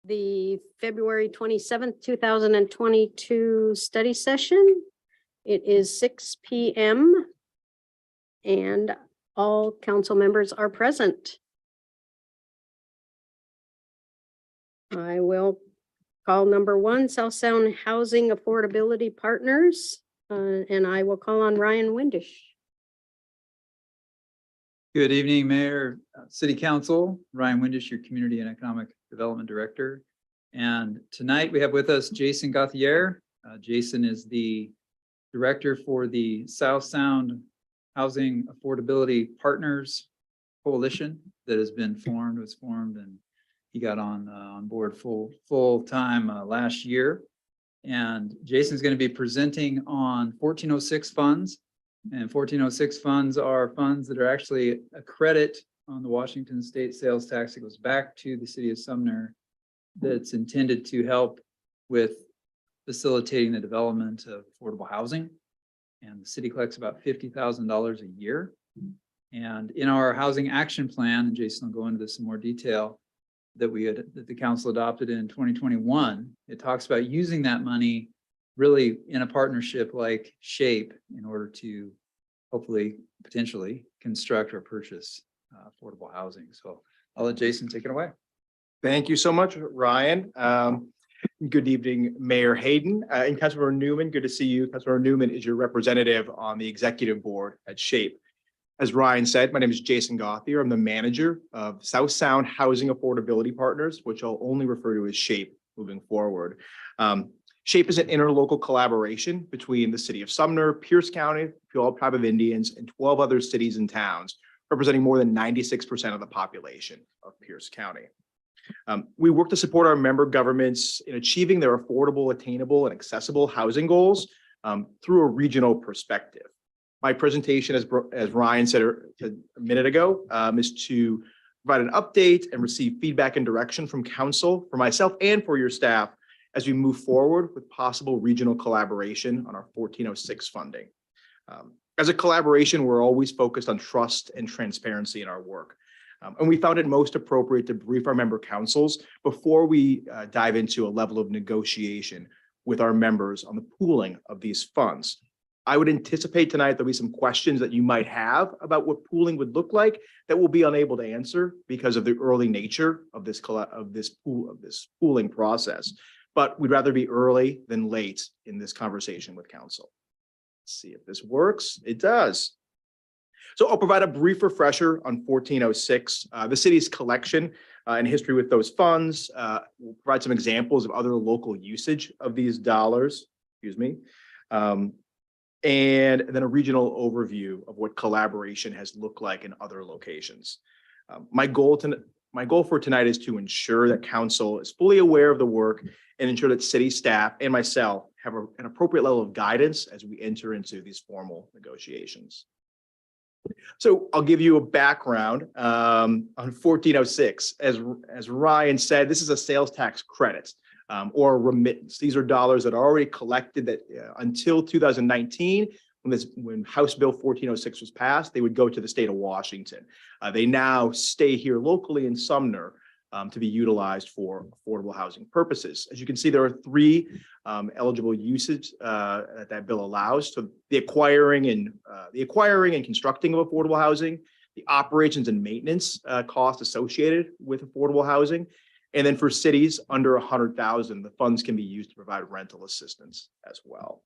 the February 27th, 2022 study session. It is 6 p.m. and all council members are present. I will call number one, South Sound Housing Affordability Partners, and I will call on Ryan Windisch. Good evening, Mayor, City Council. Ryan Windisch, your Community and Economic Development Director. And tonight we have with us Jason Gauthier. Jason is the Director for the South Sound Housing Affordability Partners Coalition that has been formed, and he got on board full time last year. And Jason's going to be presenting on 1406 funds. And 1406 funds are funds that are actually a credit on the Washington state sales tax that goes back to the city of Sumner that's intended to help with facilitating the development of affordable housing. And the city collects about $50,000 a year. And in our housing action plan, and Jason will go into this in more detail, that the council adopted in 2021, it talks about using that money really in a partnership like SHAPE in order to hopefully potentially construct or purchase affordable housing. So I'll let Jason take it away. Thank you so much, Ryan. Good evening, Mayor Hayden and Councilmember Newman. Good to see you. Councilmember Newman is your representative on the executive board at SHAPE. As Ryan said, my name is Jason Gauthier. I'm the manager of South Sound Housing Affordability Partners, which I'll only refer to as SHAPE moving forward. SHAPE is an interlocal collaboration between the city of Sumner, Pierce County, Puyallup Tribe of Indians, and 12 other cities and towns, representing more than 96% of the population of Pierce County. We work to support our member governments in achieving their affordable, attainable, and accessible housing goals through a regional perspective. My presentation, as Ryan said a minute ago, is to provide an update and receive feedback and direction from council, for myself and for your staff, as we move forward with possible regional collaboration on our 1406 funding. As a collaboration, we're always focused on trust and transparency in our work. And we found it most appropriate to brief our member councils before we dive into a level of negotiation with our members on the pooling of these funds. I would anticipate tonight there'll be some questions that you might have about what pooling would look like that we'll be unable to answer because of the early nature of this pooling process. But we'd rather be early than late in this conversation with council. Let's see if this works. It does. So I'll provide a brief refresher on 1406, the city's collection and history with those funds. We'll provide some examples of other local usage of these dollars, and then a regional overview of what collaboration has looked like in other locations. My goal for tonight is to ensure that council is fully aware of the work and ensure that city staff and myself have an appropriate level of guidance as we enter into these formal negotiations. So I'll give you a background on 1406. As Ryan said, this is a sales tax credit or remittance. These are dollars that are already collected that until 2019, when House Bill 1406 was passed, they would go to the state of Washington. They now stay here locally in Sumner to be utilized for affordable housing purposes. As you can see, there are three eligible uses that bill allows. So the acquiring and constructing of affordable housing, the operations and maintenance costs associated with affordable housing, and then for cities under 100,000, the funds can be used to provide rental assistance as well.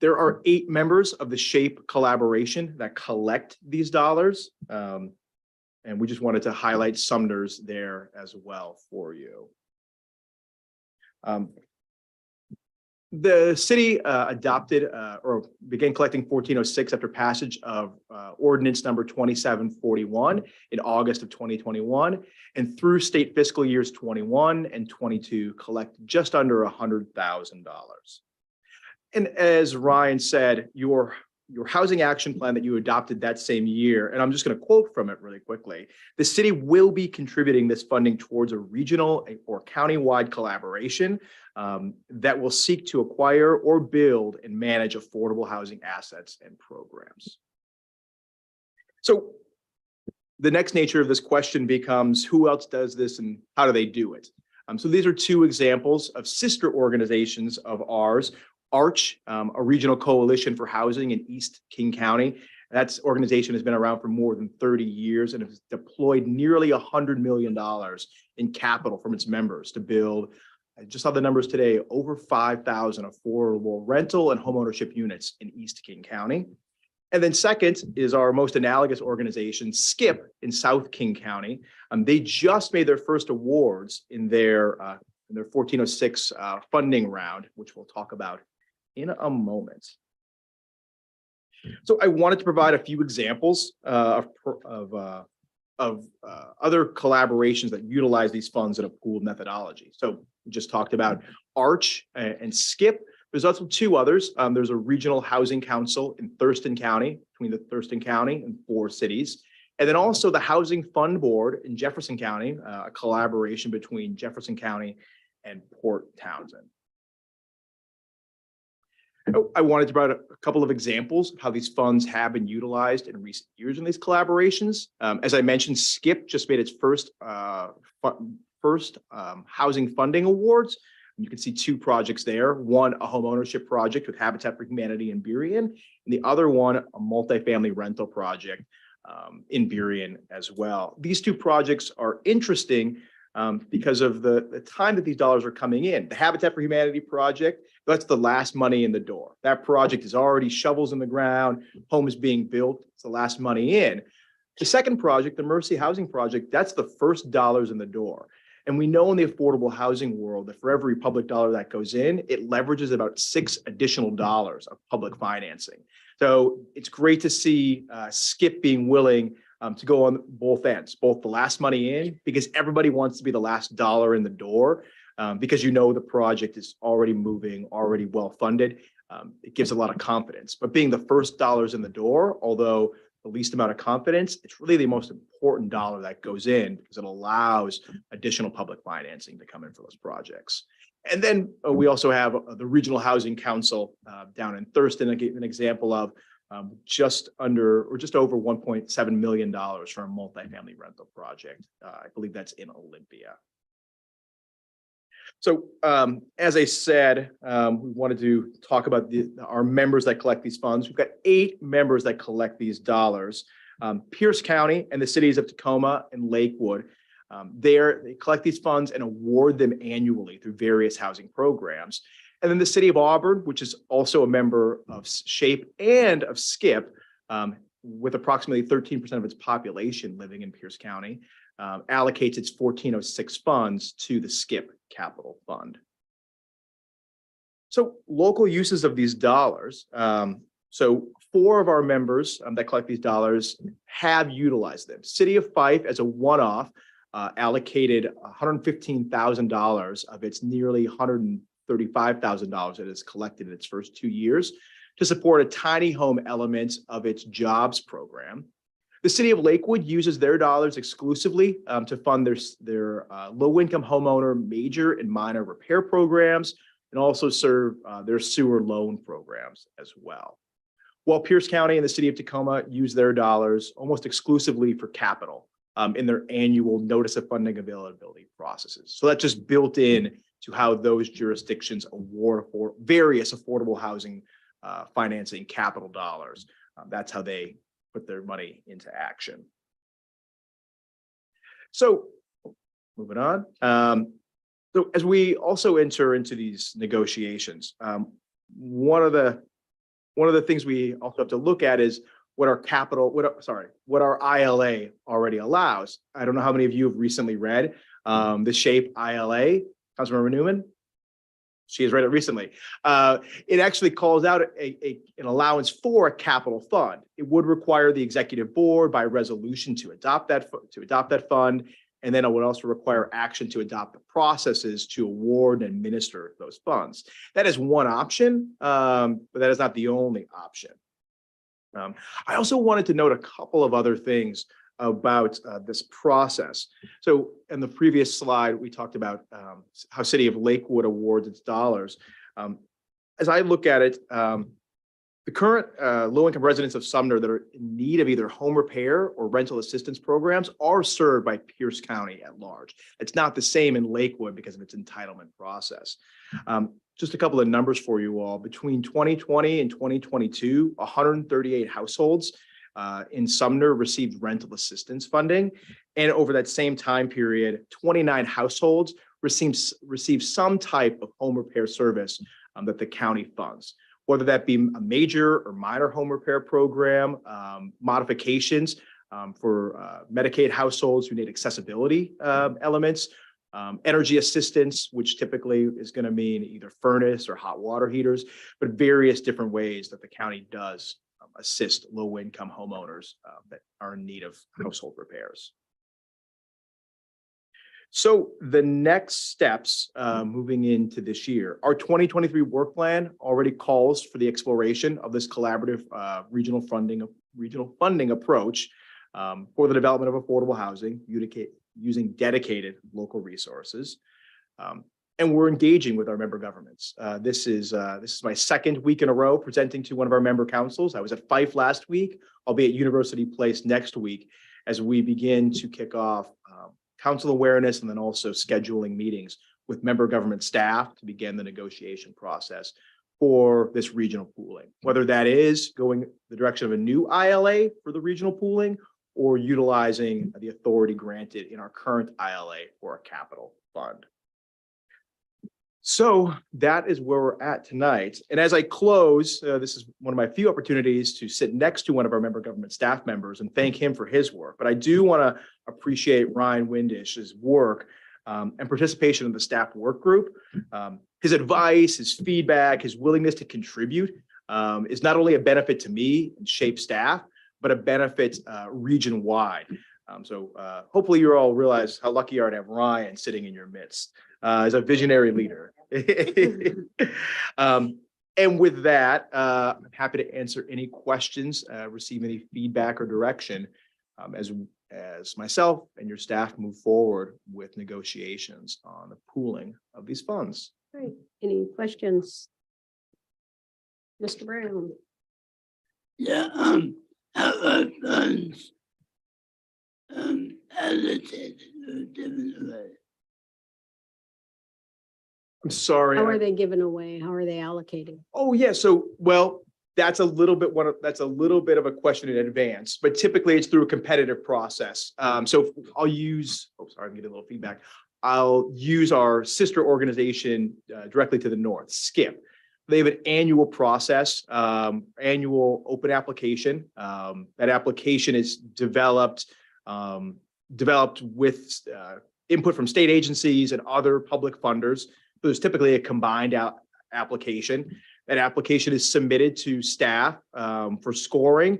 There are 8 members of the SHAPE collaboration that collect these dollars. And we just wanted to highlight Sumner's there as well for you. The city adopted or began collecting 1406 after passage of ordinance number 2741 in August of 2021, and through state fiscal years 21 and 22 collect just under $100,000. And as Ryan said, your housing action plan that you adopted that same year, and I'm just going to quote from it really quickly, the city will be contributing this funding towards a regional or county-wide collaboration that will seek to acquire or build and manage affordable housing assets and programs. So The next nature of this question becomes who else does this and how do they do it? So these are two examples of sister organizations of ours. Arch, a regional coalition for housing in East King County. That organization has been around for more than 30 years and has deployed nearly $100 million in capital from its members to build, I just saw the numbers today, over 5,000 affordable rental and homeownership units in East King County. And then second is our most analogous organization, SCIP, in South King County. They just made their first awards in their 1406 funding round, which we'll talk about in a moment. So I wanted to provide a few examples of other collaborations that utilize these funds in a pooled methodology. So we just talked about Arch and SCIP. There's also two others. There's a regional housing council in Thurston County, between the Thurston County and 4 cities. And then also the Housing Fund Board in Jefferson County, a collaboration between Jefferson County and Port Townsend. I wanted to provide a couple of examples of how these funds have been utilized in recent years in these collaborations. As I mentioned, SCIP just made its first housing funding awards. You can see 2 projects there. One, a home ownership project with Habitat for Humanity in Burien, and the other one, a multifamily rental project in Burien as well. These 2 projects are interesting because of the time that these dollars are coming in. The Habitat for Humanity project, that's the last money in the door. That project is already shovels in the ground, home is being built, it's the last money in. The second project, the Mercy Housing Project, that's the first dollars in the door. And we know in the affordable housing world that for every public dollar that goes in, it leverages about $6 additional of public financing. So it's great to see SCIP being willing to go on both ends, both the last money in, because everybody wants to be the last dollar in the door, because you know the project is already moving, already well funded. It gives a lot of confidence. But being the first dollars in the door, although the least amount of confidence, it's really the most important dollar that goes in because it allows additional public financing to come in for those projects. And then we also have the Regional Housing Council down in Thurston. I gave an example of just over $1.7 million for a multifamily rental project. I believe that's in Olympia. So as I said, we wanted to talk about our members that collect these funds. We've got 8 members that collect these dollars. Pierce County and the cities of Tacoma and Lakewood, they collect these funds and award them annually through various housing programs. And then the city of Auburn, which is also a member of SHAPE and of SCIP, with approximately 13% of its population living in Pierce County, allocates its 1406 funds to the SCIP Capital Fund. So local uses of these dollars. So 4 of our members that collect these dollars have utilized them. City of Fife, as a one-off, allocated $115,000 of its nearly $135,000 that is collected in its first 2 years to support a tiny home element of its jobs program. The city of Lakewood uses their dollars exclusively to fund their low-income homeowner major and minor repair programs and also serve their sewer loan programs as well. While Pierce County and the city of Tacoma use their dollars almost exclusively for capital in their annual notice of funding availability processes. So that's just built in to how those jurisdictions award for various affordable housing financing capital dollars. That's how they put their money into action. So moving on. So as we also enter into these negotiations, one of the things we also have to look at is what our ILA already allows. I don't know how many of you have recently read the SHAPE ILA. Councilmember Newman? She has read it recently. It actually calls out an allowance for a capital fund. It would require the executive board by resolution to adopt that fund, and then it would also require action to adopt the processes to award and administer those funds. That is one option, but that is not the only option. I also wanted to note a couple of other things about this process. So in the previous slide, we talked about how City of Lakewood awards its dollars. As I look at it, The current low-income residents of Sumner that are in need of either home repair or rental assistance programs are served by Pierce County at large. It's not the same in Lakewood because of its entitlement process. Just a couple of numbers for you all. Between 2020 and 2022, 138 households in Sumner received rental assistance funding. And over that same time period, 29 households received some type of home repair service that the county funds, whether that be a major or minor home repair program, modifications for Medicaid households who need accessibility elements, energy assistance, which typically is going to mean either furnace or hot water heaters, but various different ways that the county does assist low-income homeowners that are in need of household repairs. So the next steps moving into this year, our 2023 work plan already calls for the exploration of this collaborative regional funding approach for the development of affordable housing using dedicated local resources. And we're engaging with our member governments. This is my second week in a row presenting to one of our member councils. I was at Fife last week. I'll be at University Place next week as we begin to kick off council awareness and then also scheduling meetings with member government staff to begin the negotiation process for this regional pooling, whether that is going the direction of a new ILA for the regional pooling or utilizing the authority granted in our current ILA for a capital fund. So that is where we're at tonight. And as I close, this is one of my few opportunities to sit next to one of our member government staff members and thank him for his work. But I do want to appreciate Ryan Windish's work and participation in the staff work group. His advice, his feedback, his willingness to contribute is not only a benefit to me and SHAPE staff, but a benefit region-wide. So hopefully you all realize how lucky you are to have Ryan sitting in your midst as a visionary leader. And with that, I'm happy to answer any questions, receive any feedback or direction as myself and your staff move forward with negotiations on the pooling of these funds. Great. Any questions? Mr. Brown? Yeah, how are funds allocated or given away? I'm sorry. How are they given away? How are they allocated? Oh, yeah. So, well, that's a little bit of a question in advance, but typically it's through a competitive process. So I'll use, sorry, I'm getting a little feedback. I'll use our sister organization directly to the north, SCIP. They have an annual process, annual open application. That application is developed with input from state agencies and other public funders. There's typically a combined application. That application is submitted to staff for scoring.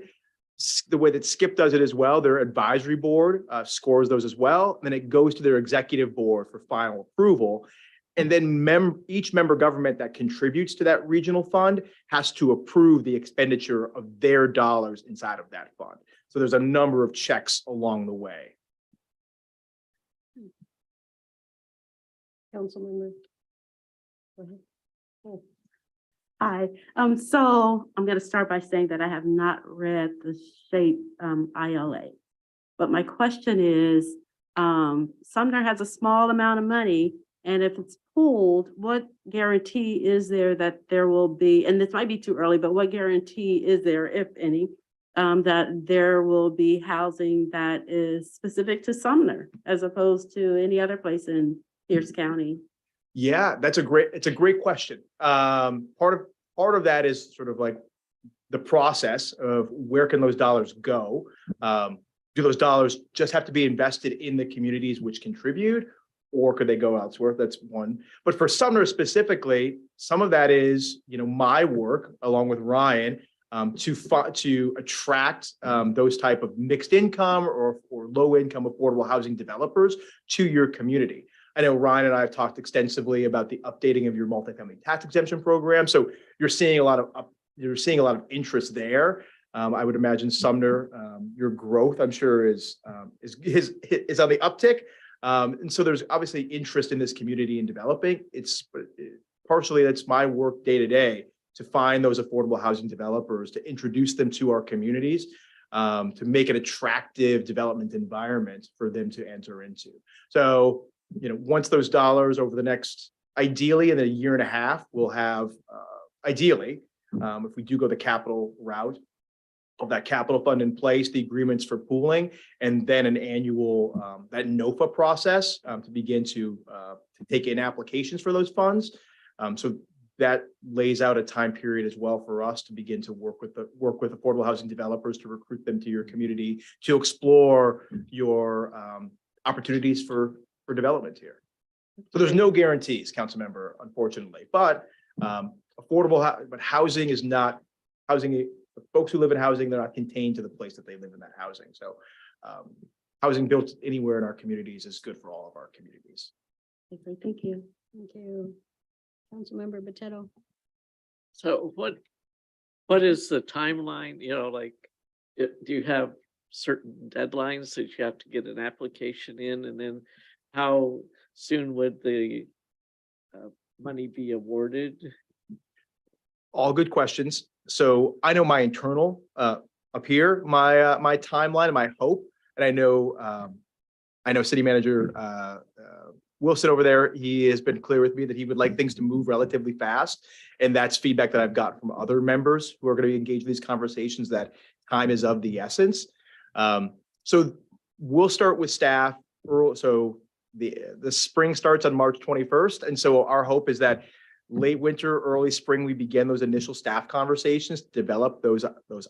The way that SCIP does it as well, their advisory board scores those as well. And then it goes to their executive board for final approval. And then each member government that contributes to that regional fund has to approve the expenditure of their dollars inside of that fund. So there's a number of checks along the way. Councilmember? Go ahead. Oh, Hi, so I'm going to start by saying that I have not read the SHAPE ILA. But my question is, Sumner has a small amount of money, and if it's pooled, what guarantee is there that there will be, and this might be too early, but what guarantee is there, if any, that there will be housing that is specific to Sumner as opposed to any other place in Pierce County? Yeah, it's a great question. Part of that is sort of like the process of where can those dollars go? Do those dollars just have to be invested in the communities which contribute, or could they go elsewhere? That's one. But for Sumner specifically, some of that is, my work along with Ryan to attract those type of mixed income or low income affordable housing developers to your community. I know Ryan and I have talked extensively about the updating of your multifamily tax exemption program. So you're seeing a lot of interest there. I would imagine Sumner, your growth, I'm sure, is on the uptick. And so there's obviously interest in this community in developing. Partially that's my work day to day to find those affordable housing developers, to introduce them to our communities, to make an attractive development environment for them to enter into. So, once those dollars over the next, ideally in a year and a half, we'll have, ideally, if we do go the capital route, of that capital fund in place, the agreements for pooling, and then an annual, that NOFA process, to begin to take in applications for those funds. So that lays out a time period as well for us to begin to work with affordable housing developers, to recruit them to your community, to explore your opportunities for development here. So there's no guarantees, council member, unfortunately, but but housing is not housing. The folks who live in housing, they're not contained to the place that they live in that housing. So housing built anywhere in our communities is good for all of our communities. Okay, thank you. Thank you. Councilmember Botetto. So what is the timeline, do you have certain deadlines that you have to get an application in, and then how soon would the money be awarded? All good questions. So I know my internal up here, my timeline and my hope, and I know City Manager Wilson over there. He has been clear with me that he would like things to move relatively fast, and that's feedback that I've got from other members who are going to be engaged in these conversations. That time is of the essence. So we'll start with staff. So the spring starts on March 21st, and so our hope is that late winter, early spring, we begin those initial staff conversations, develop those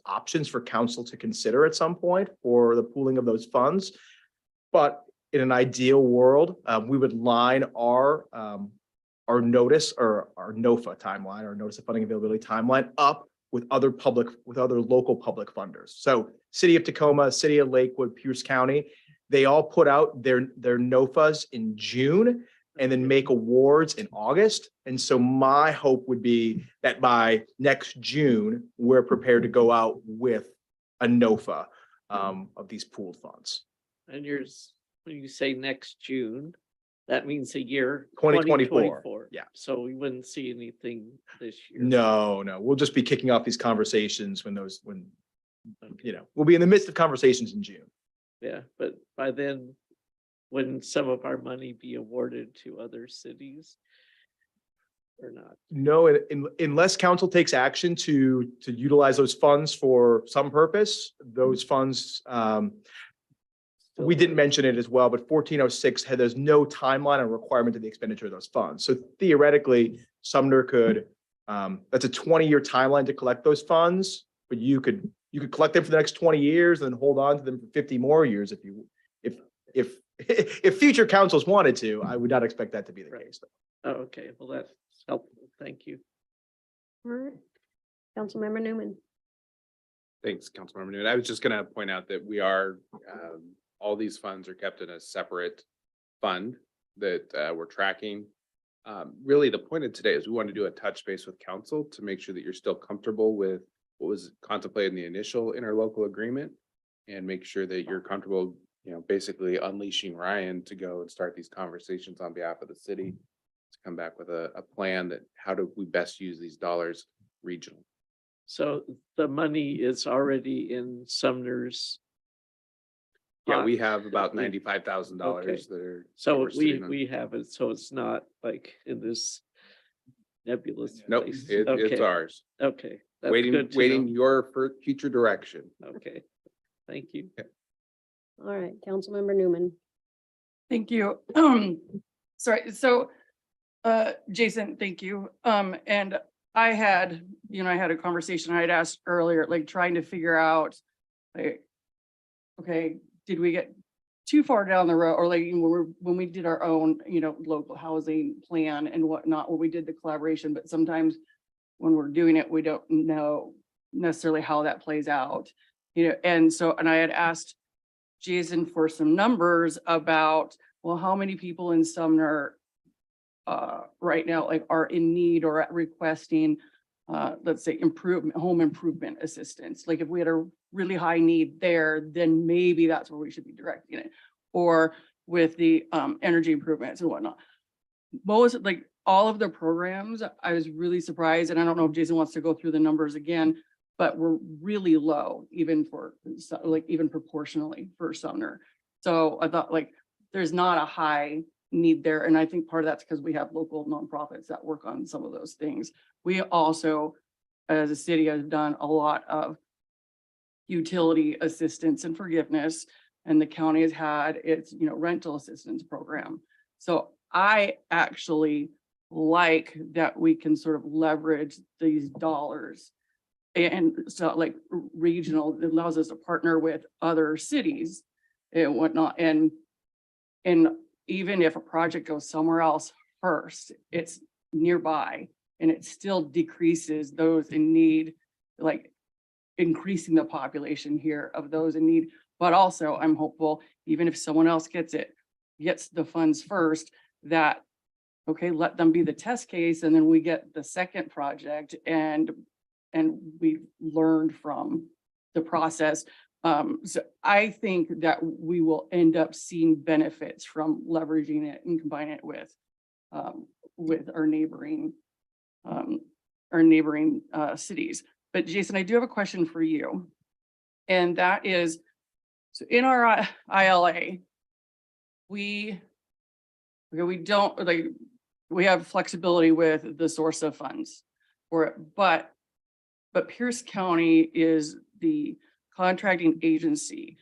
options for council to consider at some point for the pooling of those funds. But in an ideal world, we would line our notice, or our NOFA timeline, our notice of funding availability timeline, up with other local public funders. So City of Tacoma, City of Lakewood, Pierce County, they all put out their NOFAs in June, and then make awards in August. And so my hope would be that by next June, we're prepared to go out with a NOFA of these pooled funds. And when you say next June, that means a year. 2024. Yeah. So we wouldn't see anything this year. No, we'll just be kicking off these conversations when we'll be in the midst of conversations in June. Yeah, but by then, wouldn't some of our money be awarded to other cities or not? No, unless council takes action to utilize those funds for some purpose, those funds, we didn't mention it as well, but 1406 there's no timeline or requirement to the expenditure of those funds. So theoretically, Sumner could, that's a 20-year timeline to collect those funds, but you could collect them for the next 20 years and then hold on to them for 50 more years if future councils wanted to. I would not expect that to be the case, though. Oh, okay, well, that's helpful. Thank you. All right. Councilmember Newman. Thanks, Councilmember Newman. I was just going to point out that we are, all these funds are kept in a separate fund that we're tracking. Really, the point of today is we want to do a touch base with council to make sure that you're still comfortable with what was contemplated in the initial interlocal agreement, and make sure that you're comfortable, basically unleashing Ryan to go and start these conversations on behalf of the city, to come back with a plan that how do we best use these dollars regionally. So the money is already in Sumner's. Yeah, we have about Okay. $95,000 that are. So we're sitting on. we have it, so it's not like in this nebulous Nope, place. it's Okay, ours. okay. That's Waiting good to your know. future direction. Okay, thank you. All right, Councilmember Newman. Thank you. Sorry, so, Jason, thank you. And I had a conversation I had asked earlier, like trying to figure out, like, okay, did we get too far down the road, or like when we did our own, local housing plan and whatnot, when we did the collaboration, but sometimes when we're doing it, we don't know necessarily how that plays out, and I had asked Jason for some numbers about, well, how many people in Sumner right now are in need or requesting let's say home improvement assistance. Like if we had a really high need there, then maybe that's where we should be directing it, or with the energy improvements and whatnot. What was it like? all of the programs, I was really surprised, and I don't know if Jason wants to go through the numbers again, but we're really low, even for, like, even proportionally for Sumner. So I thought, like, there's not a high need there, and I think part of that's because we have local nonprofits that work on some of those things. We also, as a city, have done a lot of utility assistance and forgiveness, and the county has had its, rental assistance program. So I actually like that we can sort of leverage these dollars. And so, like, regional, it allows us to partner with other cities and whatnot. And even if a project goes somewhere else first, it's nearby and it still decreases those in need, like increasing the population here of those in need. But also, I'm hopeful, even if someone else gets the funds first, that, okay, let them be the test case, and then we get the second project, and we've learned from the process. So I think that we will end up seeing benefits from leveraging it and combining it with our neighboring cities. But Jason, I do have a question for you. And that is, so in our ILA, we don't, like, we have flexibility with the source of funds for it, but Pierce County is the contracting agency.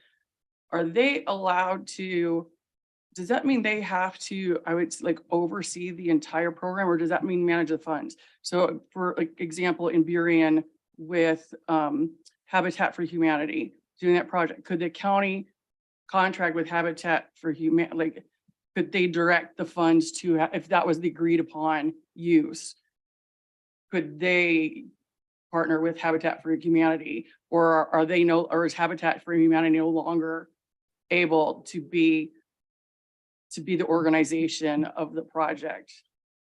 Are they allowed to, does that mean they have to, I would like, oversee the entire program, or does that mean manage the funds? So for example, in Burien with Habitat for Humanity, doing that project, could the county contract with Habitat for Humanity, like, could they direct the funds to, if that was the agreed upon use, could they partner with Habitat for Humanity, or are they or is Habitat for Humanity no longer able to be the organization of the project?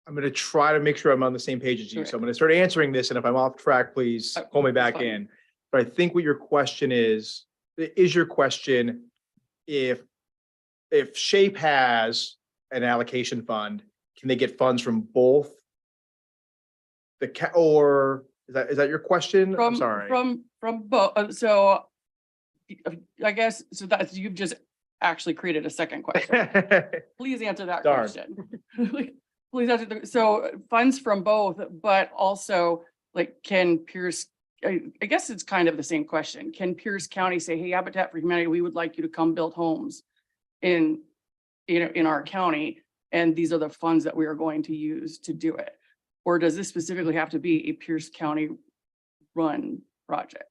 I'm going to try to make sure I'm on the same page as you. So I'm going to start answering this, and if I'm off track, please pull me back fine. in. But I think what your question is your question, if SHAPE has an allocation fund, can they get funds from both or is that your question? I'm sorry. From both. So I guess, so that's, you've just actually created a second question. Please answer that Darn. question. Please answer so funds from both, but also, like, can Pierce, I guess it's kind of the same question. Can Pierce County say, hey, Habitat for Humanity, we would like you to come build homes in our county, and these are the funds that we are going to use to do it? Or does this specifically have to be a Pierce County run project?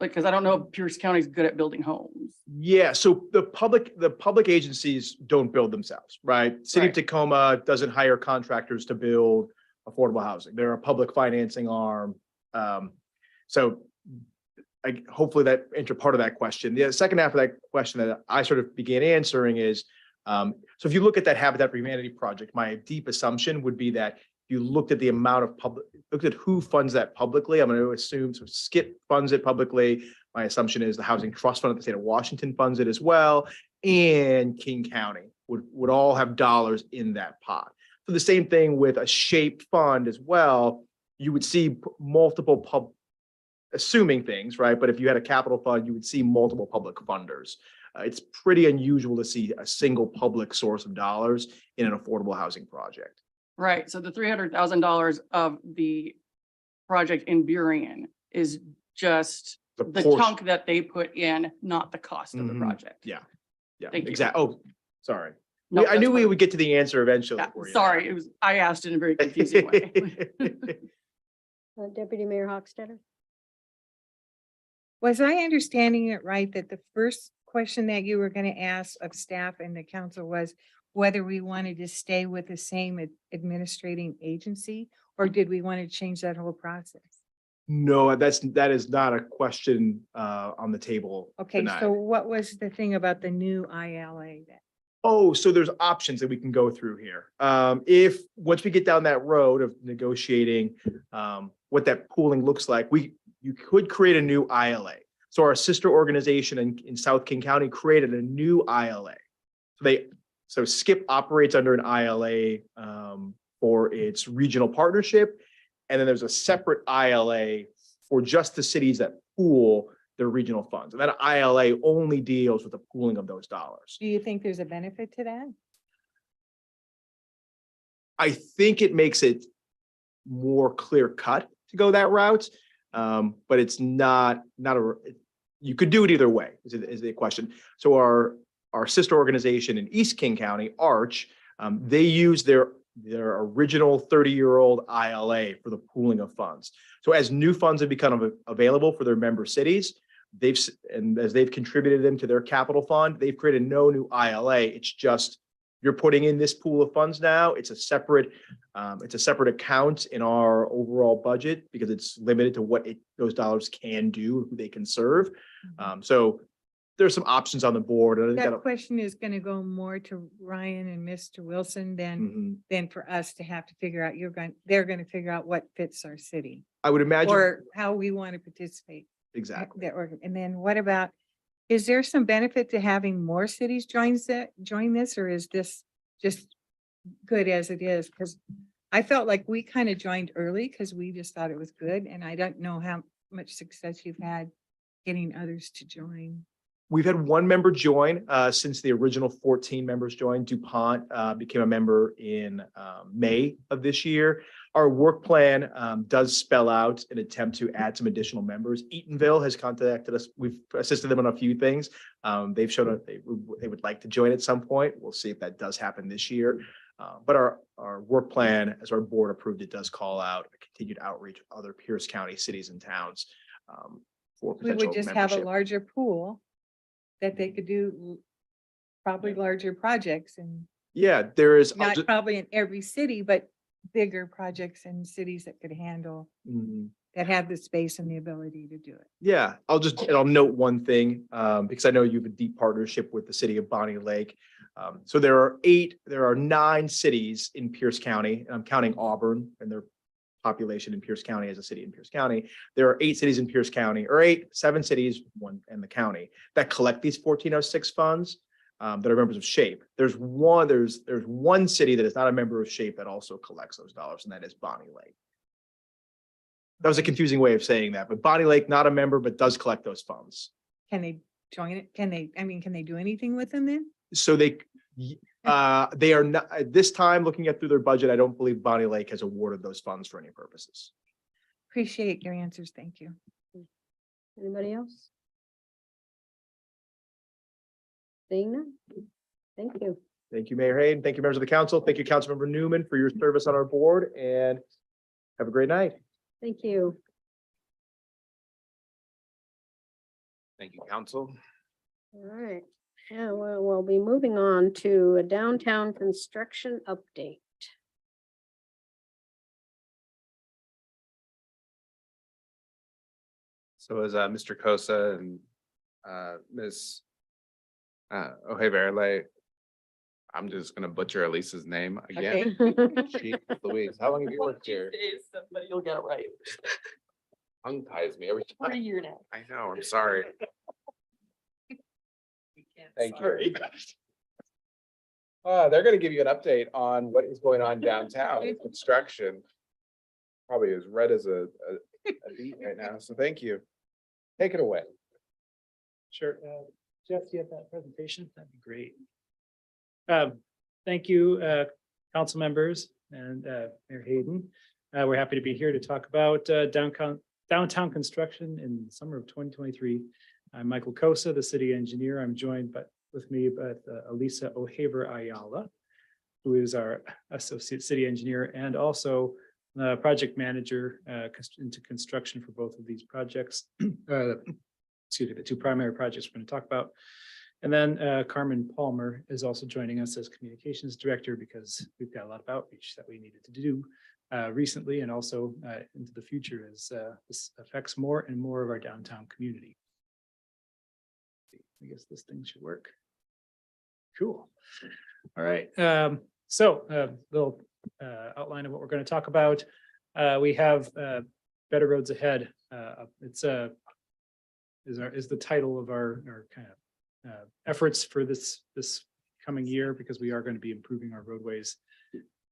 Like, because I don't know if Pierce County is good at building homes. Yeah, so the public agencies don't build themselves, right? City of Right. Tacoma doesn't hire contractors to build affordable housing. They're a public financing arm. So hopefully that answered part of that question. The second half of that question that I sort of began answering is, so if you look at that Habitat for Humanity project, my deep assumption would be that you looked at the amount of looked at who funds that publicly. I'm going to assume so Skip funds it publicly. My assumption is the Housing Trust Fund of the state of Washington funds it as well. And King County would all have dollars in that pot. So the same thing with a SHAPE fund as well. You would see multiple assuming things, right? But if you had a capital fund, you would see multiple public funders. It's pretty unusual to see a single public source of dollars in an affordable housing project. Right. So the $300,000 of the project in Burien is just the portion. chunk that they put in, not the cost of the Mhm. project. Yeah, Thank you. exactly. Oh, sorry. No, I knew that's we fine. would get to the answer eventually. Yeah, for you. sorry, I asked in a very confusing way. Deputy Mayor Hochstetter? Was I understanding it right that the first question that you were going to ask of staff and the council was whether we wanted to stay with the same administrating agency, or did we want to change that whole process? No, that is not a question on the table Okay, tonight. so what was the thing about the new ILA then? Oh, so there's options that we can go through here. If, once we get down that road of negotiating what that pooling looks like, you could create a new ILA. So our sister organization in South King County created a new ILA. So SKIP operates under an ILA for its regional partnership. And then there's a separate ILA for just the cities that pool their regional funds. And that ILA only deals with the pooling of those dollars. Do you think there's a benefit to that? I think it makes it more clear cut to go that route. But it's not you could do it either way is the question. So our sister organization in East King County, Arch, they use their original 30-year-old ILA for the pooling of funds. So as new funds have become available for their member cities, as they've contributed them to their capital fund, they've created no new ILA. It's just you're putting in this pool of funds now. It's a separate account in our overall budget because it's limited to what those dollars can do, who they can serve. So there's some options on the board. And I think That question is going to go more to Ryan and Mr. Wilson than for us to have to figure out. They're going to figure out what fits our city I would imagine. or how we want to participate. Exactly. And then what about, is there some benefit to having more cities join this, or is this just good as it is? Because I felt like we kind of joined early because we just thought it was good. And I don't know how much success you've had getting others to join. We've had one member join since the original 14 members joined. DuPont became a member in May of this year. Our work plan does spell out an attempt to add some additional members. Eatonville has contacted us. We've assisted them on a few things. They've shown that they would like to join at some point. We'll see if that does happen this year. But our work plan, as our board approved, it does call out a continued outreach of other Pierce County cities and towns for We potential would just have a membership. larger pool that they could do probably larger projects and Yeah, there is. not probably in every city, but bigger projects in cities that could handle, that have the space and the ability to do it. Yeah, I'll note one thing, because I know you have a deep partnership with the city of Bonnie Lake. So there are 9 cities in Pierce County, and I'm counting Auburn and their population in Pierce County as a city in Pierce County. There are 8 cities in Pierce County, or 7 cities, one in the county, that collect these 1406 funds. That are members of SHAPE. There's one city that is not a member of SHAPE that also collects those dollars, and that is Bonnie Lake. That was a confusing way of saying that, but Bonnie Lake, not a member, but does collect those funds. Can they join it? Can they do anything with them then? So they are not, at this time, looking at through their budget, I don't believe Bonnie Lake has awarded those funds for any purposes. Appreciate your answers. Thank you. Anybody else? Seeing none? Thank you. Thank you, Mayor Hayden. Thank you, members of the council. Thank you, Councilmember Newman, for your service on our board, and have a great night. Thank you. Thank you, council. All right. Yeah, well, we'll be moving on to a downtown construction update. So as Mr. Kosa and Ms. O'Haverle, I'm just gonna butcher Elisa's name again. Jeez Louise, how long have you worked here? But you'll get it right. Tongue ties me every For a time. year now. I know, I'm sorry. Thank you. They're gonna give you an update on what is going on downtown with construction. Probably as red as a beet right now, so thank you. Take it away. Sure. Jeff, do you have that presentation? That'd be great. Thank you, council members and Mayor Hayden. We're happy to be here to talk about downtown construction in the summer of 2023. I'm Michael Kosa, the city engineer. I'm joined with me by Elisa O'Haver Ayala, who is our associate city engineer and also project manager into construction for both of these projects. Excuse me, the 2 primary projects we're going to talk about. And then Carmen Palmer is also joining us as communications director because we've got a lot of outreach that we needed to do recently and also into the future as this affects more and more of our downtown community. I guess this thing should work. Cool. All right. So a little outline of what we're going to talk about. We have Better Roads Ahead. It's is the title of our kind of efforts for this coming year because we are going to be improving our roadways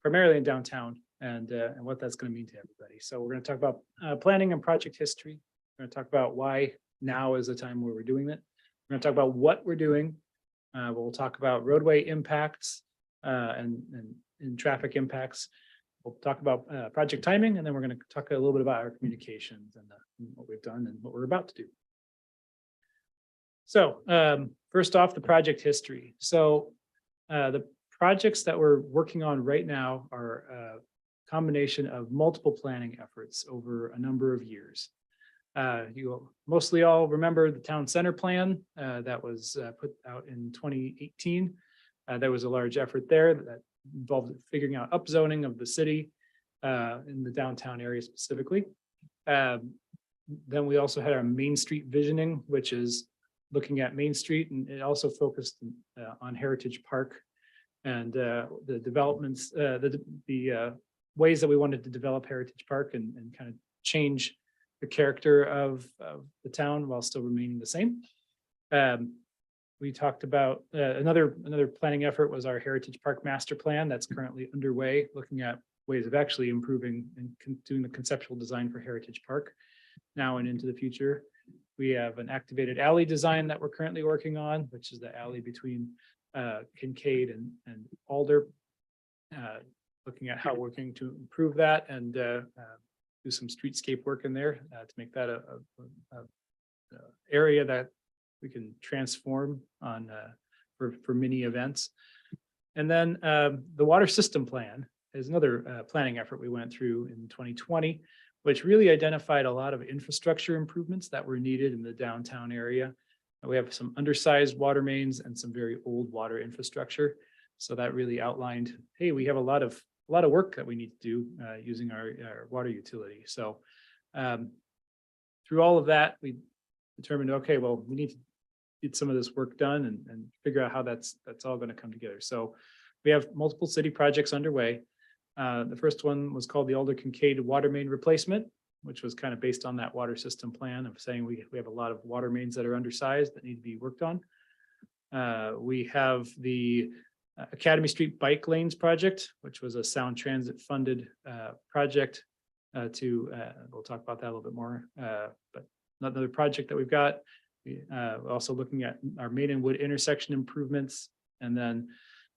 primarily in downtown and what that's going to mean to everybody. So we're going to talk about planning and project history. We're going to talk about why now is the time where we're doing it. We're going to talk about what we're doing. We'll talk about roadway impacts and traffic impacts. We'll talk about project timing, and then we're going to talk a little bit about our communications and what we've done and what we're about to do. So first off, the project history. So the projects that we're working on right now are a combination of multiple planning efforts over a number of years. You mostly all remember the town center plan that was put out in 2018. There was a large effort there that involved figuring out upzoning of the city in the downtown area specifically. Then we also had our Main Street visioning, which is looking at Main Street, and it also focused on Heritage Park and the developments, the ways that we wanted to develop Heritage Park and kind of change the character of the town while still remaining the same. We talked about another planning effort was our Heritage Park Master Plan that's currently underway, looking at ways of actually improving and doing the conceptual design for Heritage Park now and into the future. We have an activated alley design that we're currently working on, which is the alley between Kincaid and Alder. Looking at how we're going to improve that and do some streetscape work in there to make that a area that we can transform on for mini events. And then the water system plan is another planning effort we went through in 2020, which really identified a lot of infrastructure improvements that were needed in the downtown area. We have some undersized water mains and some very old water infrastructure. So that really outlined, hey, we have a lot of work that we need to do using our water utility. So through all of that, we determined, okay, well, we need to get some of this work done and figure out how that's all going to come together. So we have multiple city projects underway. The first one was called the Alder Kincaid Water Main Replacement, which was kind of based on that water system plan of saying we have a lot of water mains that are undersized that need to be worked on. We have the Academy Street Bike Lanes project, which was a Sound Transit funded project we'll talk about that a little bit more, but another project that we've got. We're also looking at our Maidenwood intersection improvements, and then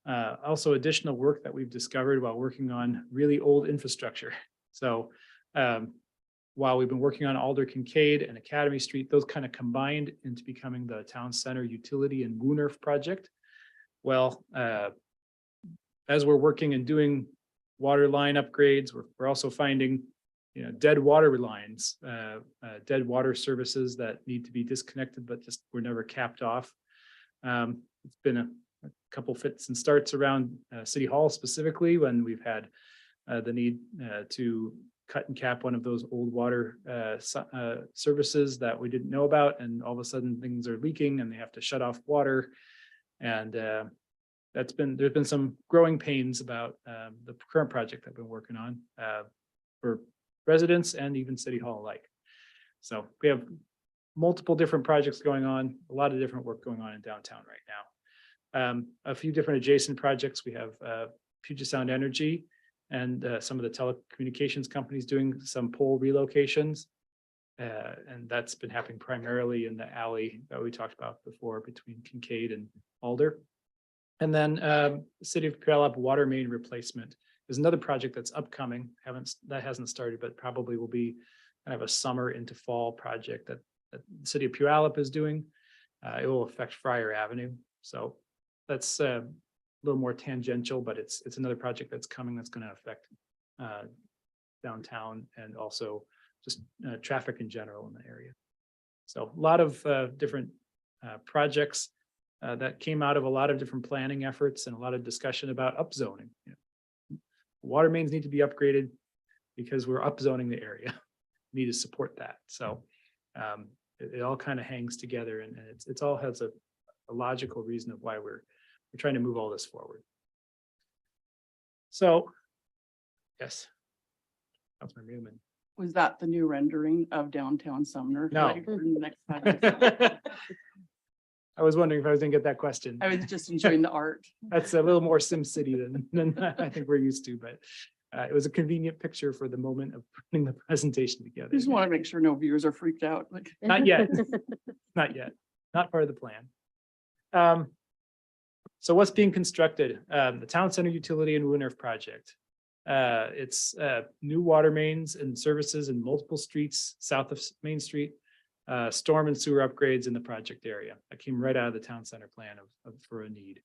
also additional work that we've discovered while working on really old infrastructure. So while we've been working on Alder Kincaid and Academy Street, those kind of combined into becoming the Town Center Utility and Woonerf project. Well, as we're working and doing water line upgrades, we're also finding, dead water lines, dead water services that need to be disconnected, but just were never capped off. It's been a couple fits and starts around City Hall specifically when we've had the need to cut and cap one of those old water services that we didn't know about, and all of a sudden things are leaking and they have to shut off water. And there's been some growing pains about the current project I've been working on for residents and even City Hall alike. So we have multiple different projects going on, a lot of different work going on in downtown right now. A few different adjacent projects. We have Puget Sound Energy and some of the telecommunications companies doing some pole relocations. And that's been happening primarily in the alley that we talked about before between Kincaid and Alder. And then the City of Puyallup water main replacement is another project that's upcoming. That hasn't started, but probably will be kind of a summer into fall project that the City of Puyallup is doing. It will affect Friar Avenue. So that's a little more tangential, but it's another project that's coming that's going to affect downtown and also just traffic in general in the area. So a lot of different projects that came out of a lot of different planning efforts and a lot of discussion about upzoning. Water mains need to be upgraded because we're upzoning the area. We need to support that. So it all kind of hangs together, and it's all has a logical reason of why we're trying to move all this forward. So, yes, Councilmember Newman. Was that the new rendering of downtown Sumner? No. Ready for the next project? I was wondering if I was gonna get that question. I was just enjoying the art. That's a little more Sim City than I think we're used to, but it was a convenient picture for the moment of putting the presentation together. Just want to make sure no viewers are freaked out, like. Not yet. Not yet. Not part of the plan. So what's being constructed? The Town Center Utility and Woon project. It's new water mains and services in multiple streets south of Main Street. Storm and sewer upgrades in the project area. That came right out of the town center plan for a need.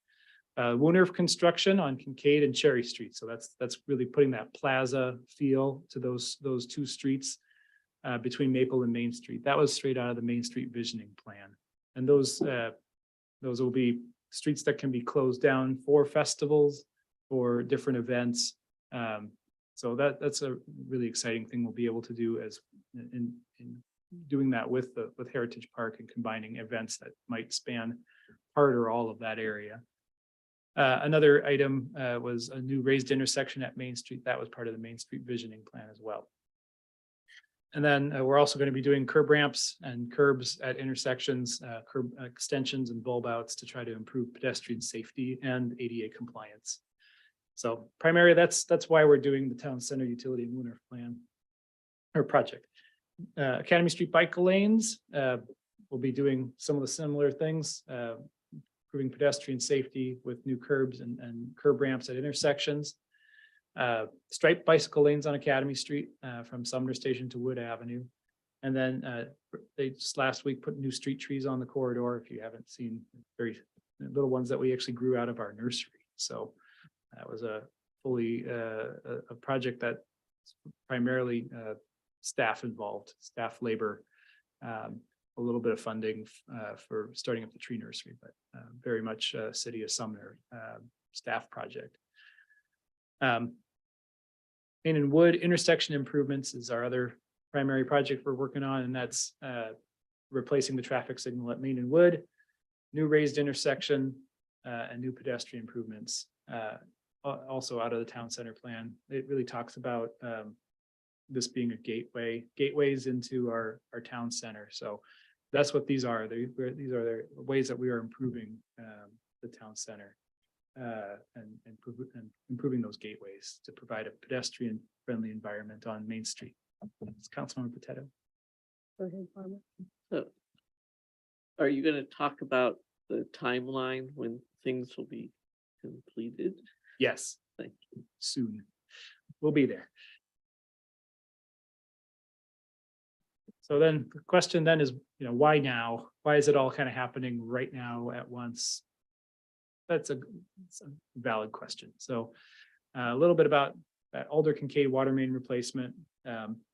Woon construction on Kincaid and Cherry Street. So that's really putting that plaza feel to those two streets between Maple and Main Street. That was straight out of the Main Street visioning plan. And those will be streets that can be closed down for festivals or different events. So that's a really exciting thing we'll be able to do as in doing that with Heritage Park and combining events that might span part or all of that area. Another item was a new raised intersection at Main Street. That was part of the Main Street visioning plan as well. And then we're also going to be doing curb ramps and curbs at intersections, curb extensions and bulb outs to try to improve pedestrian safety and ADA compliance. So primarily that's why we're doing the Town Center Utility and Woon plan or project. Academy Street bike lanes, we'll be doing some of the similar things, improving pedestrian safety with new curbs and curb ramps at intersections. Striped bicycle lanes on Academy Street from Sumner Station to Wood Avenue. And then they just last week put new street trees on the corridor. If you haven't seen, very little ones that we actually grew out of our nursery. So that was a fully a project that primarily staff involved, staff labor, a little bit of funding for starting up the tree nursery, but very much City of Sumner staff project. Main and Wood intersection improvements is our other primary project we're working on, and that's replacing the traffic signal at Main and Wood, new raised intersection, and new pedestrian improvements. Also out of the town center plan. It really talks about this being a gateways into our town center. So that's what these are. These are the ways that we are improving the town center and improving those gateways to provide a pedestrian friendly environment on Main Street. It's Councilmember Potato. Go ahead, Barbara. So are you going to talk about the timeline when things will be completed? Yes. Thank you. Soon. We'll be there. So then the question then is, why now? Why is it all kind of happening right now at once? It's a valid question. So a little bit about that Alder Kincaid water main replacement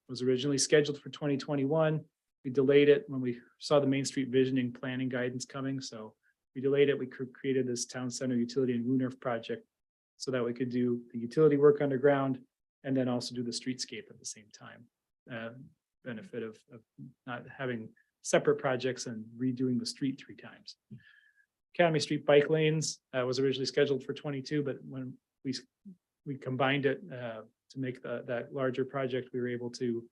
was originally scheduled for 2021. We delayed it when we saw the Main Street visioning planning guidance coming. So we delayed it. We created this town center utility and Woon project so that we could do the utility work underground and then also do the streetscape at the same time. Benefit of not having separate projects and redoing the street 3 times. Academy Street bike lanes was originally scheduled for 22, but when we combined it to make that larger project, we were able to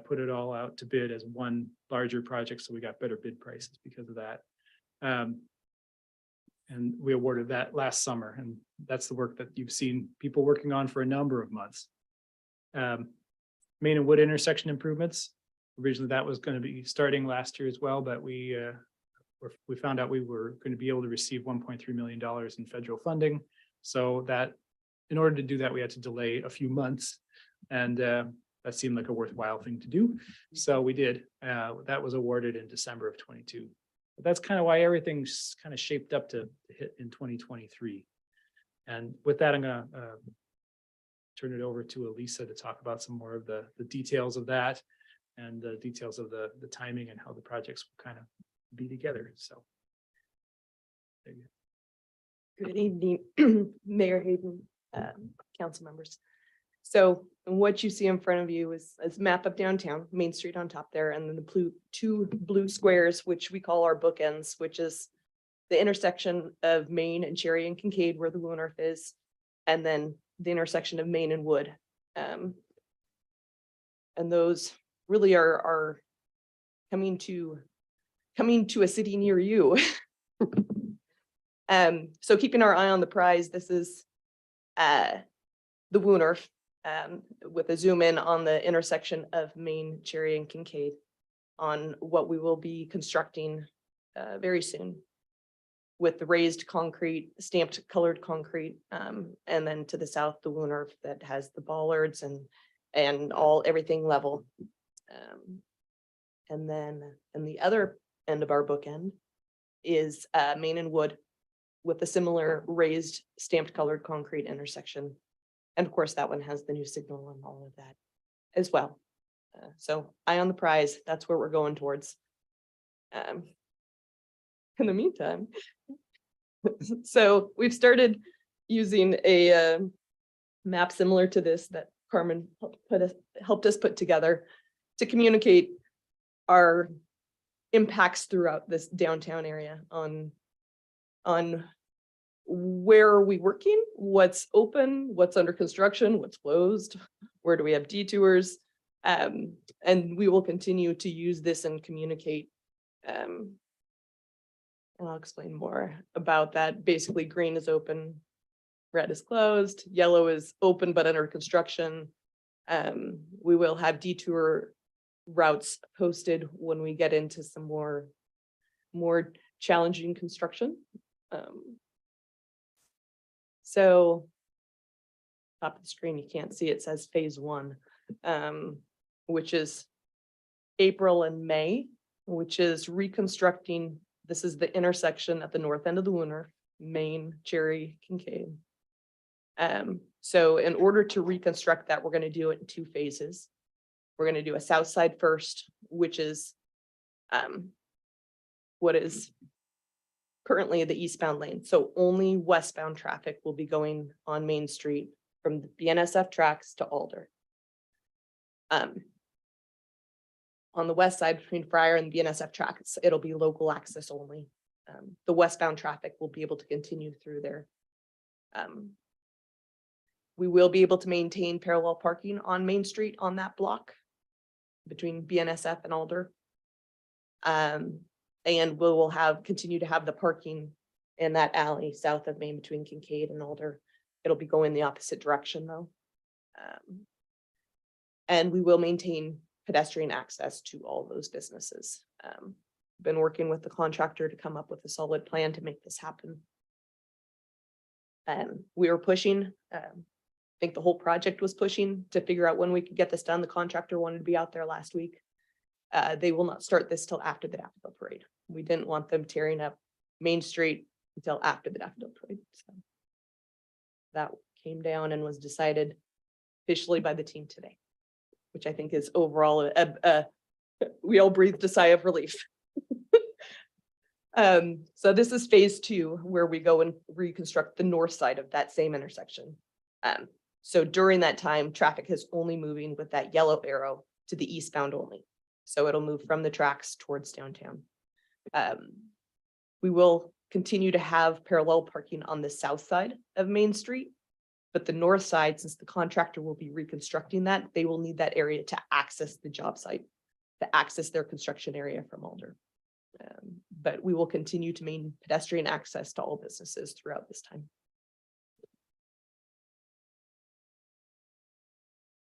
put it all out to bid as one larger project. So we got better bid prices because of that. And we awarded that last summer, and that's the work that you've seen people working on for a number of months. Main and Wood intersection improvements. Originally, that was going to be starting last year as well, but we found out we were going to be able to receive $1.3 million in federal funding. So that in order to do that, we had to delay a few months, and that seemed like a worthwhile thing to do. So we did. That was awarded in December of 22. But that's kind of why everything's kind of shaped up to hit in 2023. And with that, I'm going to turn it over to Elisa to talk about some more of the details of that and the details of the timing and how the projects will kind of be together. So. There you go. Good evening, Mayor Hayden, council members. So what you see in front of you is a map of downtown, Main Street on top there, and then the two blue squares, which we call our bookends, which is the intersection of Main and Cherry and Kincaid where the Woon is, and then the intersection of Main and Wood. And those really are coming to a city near you. So keeping our eye on the prize, this is the Woonor, with a zoom in on the intersection of Main, Cherry and Kincaid on what we will be constructing very soon with the raised concrete, stamped colored concrete, and then to the south, the Woonor that has the bollards and everything level. And then in the other end of our bookend is Main and Wood with a similar raised stamped colored concrete intersection. And of course, that one has the new signal and all of that as well. So eye on the prize, that's where we're going towards. In the meantime, so we've started using a map similar to this that Carmen helped us put together to communicate our impacts throughout this downtown area on where are we working, what's open, what's under construction, what's closed, where do we have detours, and we will continue to use this and communicate. And I'll explain more about that. Basically, green is open, red is closed, yellow is open but under construction. We will have detour routes posted when we get into some more challenging construction. So top of the screen, you can't see, it says phase 1, which is April and May, which is reconstructing. This is the intersection at the north end of the Woonor, Main, Cherry, Kincaid. So in order to reconstruct that, we're going to do it in 2 phases. We're going to do a south side first, which is what is currently the eastbound lane. So only westbound traffic will be going on Main Street from the BNSF tracks to Alder. On the west side between Friar and BNSF tracks, it'll be local access only. The westbound traffic will be able to continue through there. We will be able to maintain parallel parking on Main Street on that block between BNSF and Alder. And we will continue to have the parking in that alley south of Main between Kincaid and Alder. It'll be going the opposite direction though. And we will maintain pedestrian access to all those businesses. Been working with the contractor to come up with a solid plan to make this happen. We were pushing, I think the whole project was pushing to figure out when we could get this done. The contractor wanted to be out there last week. They will not start this till after the Daffodil Parade. We didn't want them tearing up Main Street until after the Daffodil Parade. So that came down and was decided officially by the team today, which I think is overall, we all breathed a sigh of relief. So this is phase 2, where we go and reconstruct the north side of that same intersection. So during that time, traffic is only moving with that yellow arrow to the eastbound only. So it'll move from the tracks towards downtown. We will continue to have parallel parking on the south side of Main Street, but the north side, since the contractor will be reconstructing that, they will need that area to access the job site, to access their construction area from Alder. But we will continue to maintain pedestrian access to all businesses throughout this time.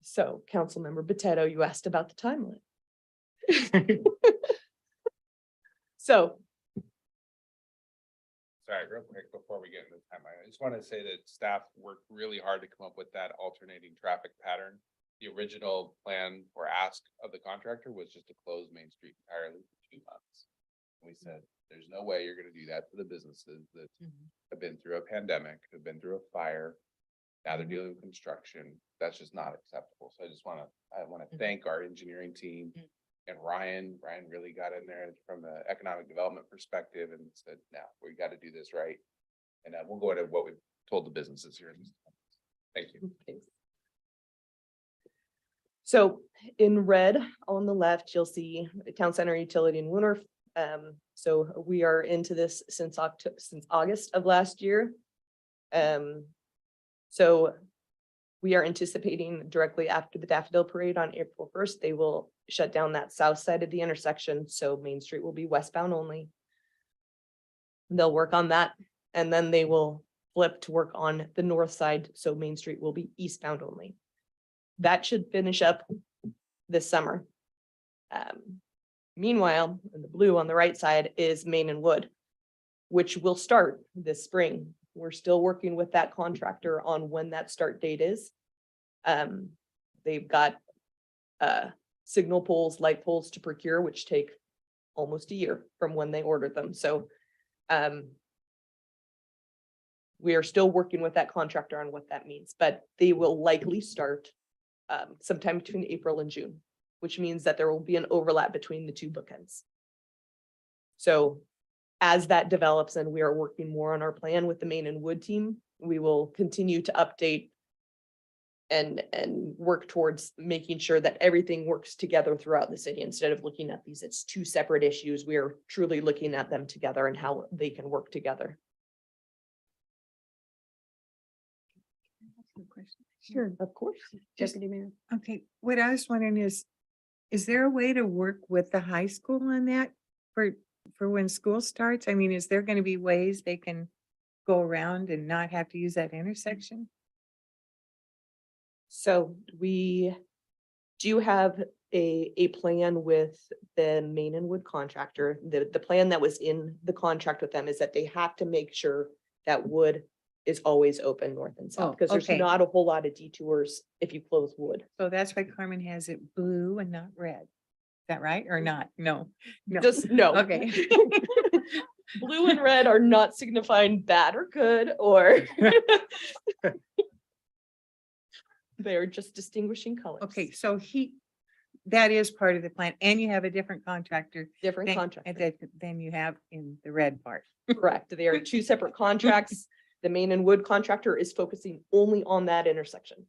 So, Councilmember Boteto, you asked about the timeline. So. Sorry, real quick, before we get into the timeline, I just want to say that staff worked really hard to come up with that alternating traffic pattern. The original plan or ask of the contractor was just to close Main Street entirely for 2 months. We said, there's no way you're going to do that for the businesses that have been through a pandemic, have been through a fire. Now they're dealing with construction. That's just not acceptable. So I want to thank our engineering team and Ryan. Ryan really got in there from an economic development perspective and said, no, we got to do this right. And we'll go into what we've told the businesses here. Thank you. Thanks. So in red on the left, you'll see the town center utility in Woonor. So we are into this since August of last year. So we are anticipating directly after the Daffodil Parade on April 1st, they will shut down that south side of the intersection. So Main Street will be westbound only. They'll work on that and then they will flip to work on the north side. So Main Street will be eastbound only. That should finish up this summer. Meanwhile, in the blue on the right side is Main and Wood, which will start this spring. We're still working with that contractor on when that start date is. They've got signal poles, light poles to procure, which take almost a year from when they ordered them. So we are still working with that contractor on what that means, but they will likely start sometime between April and June, which means that there will be an overlap between the two bookends. So as that develops and we are working more on our plan with the Main and Wood team, we will continue to update and work towards making sure that everything works together throughout the city. Instead of looking at these as two separate issues, we are truly looking at them together and how they can work together. Sure. Of course. Deputy Mayor. Okay, what I was wondering is there a way to work with the high school on that for when school starts? I mean, is there going to be ways they can go around and not have to use that intersection? So we do have a plan with the Main and Wood contractor. The plan that was in the contract with them is that they have to make sure that Wood is always open north and south, Oh, because there's okay. not a whole lot of detours if you close Wood. So that's why Carmen has it blue and not red. Is that right or not? No. No. Just no. Okay. Blue and red are not signifying bad or good or they're just distinguishing colors. Okay, so that is part of the plan, and you have a different contractor Different than contract. than you have in the red part. Correct. They are two separate contracts. The Main and Wood contractor is focusing only on that intersection.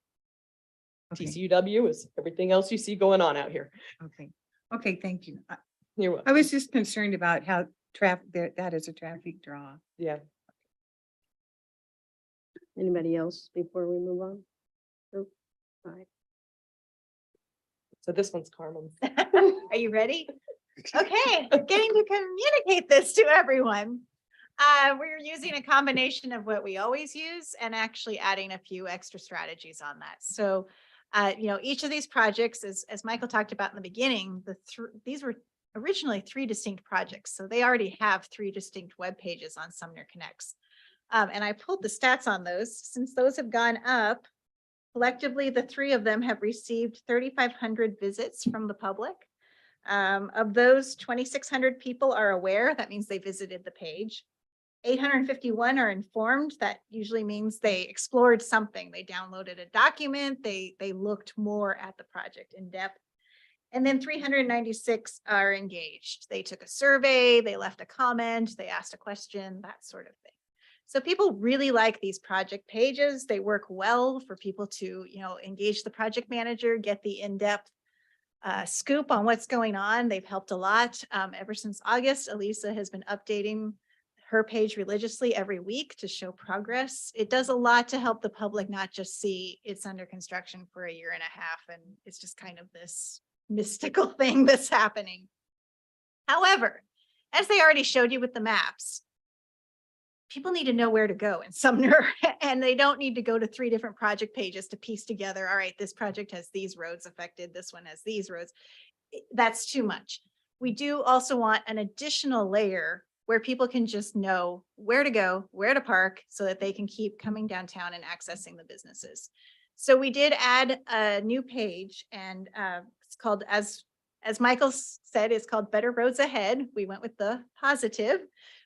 Okay, TCUW is everything else you see going on out here. okay, okay, thank you. You're I welcome. was just concerned about how traffic, that is a traffic draw. Yeah. Anybody else before we move on? Nope. All right. So this one's Carmen's. Are you ready? Okay, getting to communicate this to everyone. We're using a combination of what we always use and actually adding a few extra strategies on that. So, each of these projects, as Michael talked about in the beginning, these were originally 3 distinct projects. So they already have 3 distinct web pages on Sumner Connects. And I pulled the stats on those. Since those have gone up, collectively, the 3 of them have received 3,500 visits from the public. Of those, 2,600 people are aware. That means they visited the page. 851 are informed. That usually means they explored something. They downloaded a document. They looked more at the project in depth. And then 396 are engaged. They took a survey, they left a comment, they asked a question, that sort of thing. So people really like these project pages. They work well for people to, engage the project manager, get the in-depth scoop on what's going on. They've helped a lot. Ever since August, Elisa has been updating her page religiously every week to show progress. It does a lot to help the public not just see it's under construction for a year and a half and it's just kind of this mystical thing that's happening. However, as they already showed you with the maps, people need to know where to go in Sumner, and they don't need to go to 3 different project pages to piece together, all right, this project has these roads affected, this one has these roads. That's too much. We do also want an additional layer where people can just know where to go, where to park, so that they can keep coming downtown and accessing the businesses. So we did add a new page, and it's called, as Michael said, it's called Better Roads Ahead. We went with the positive.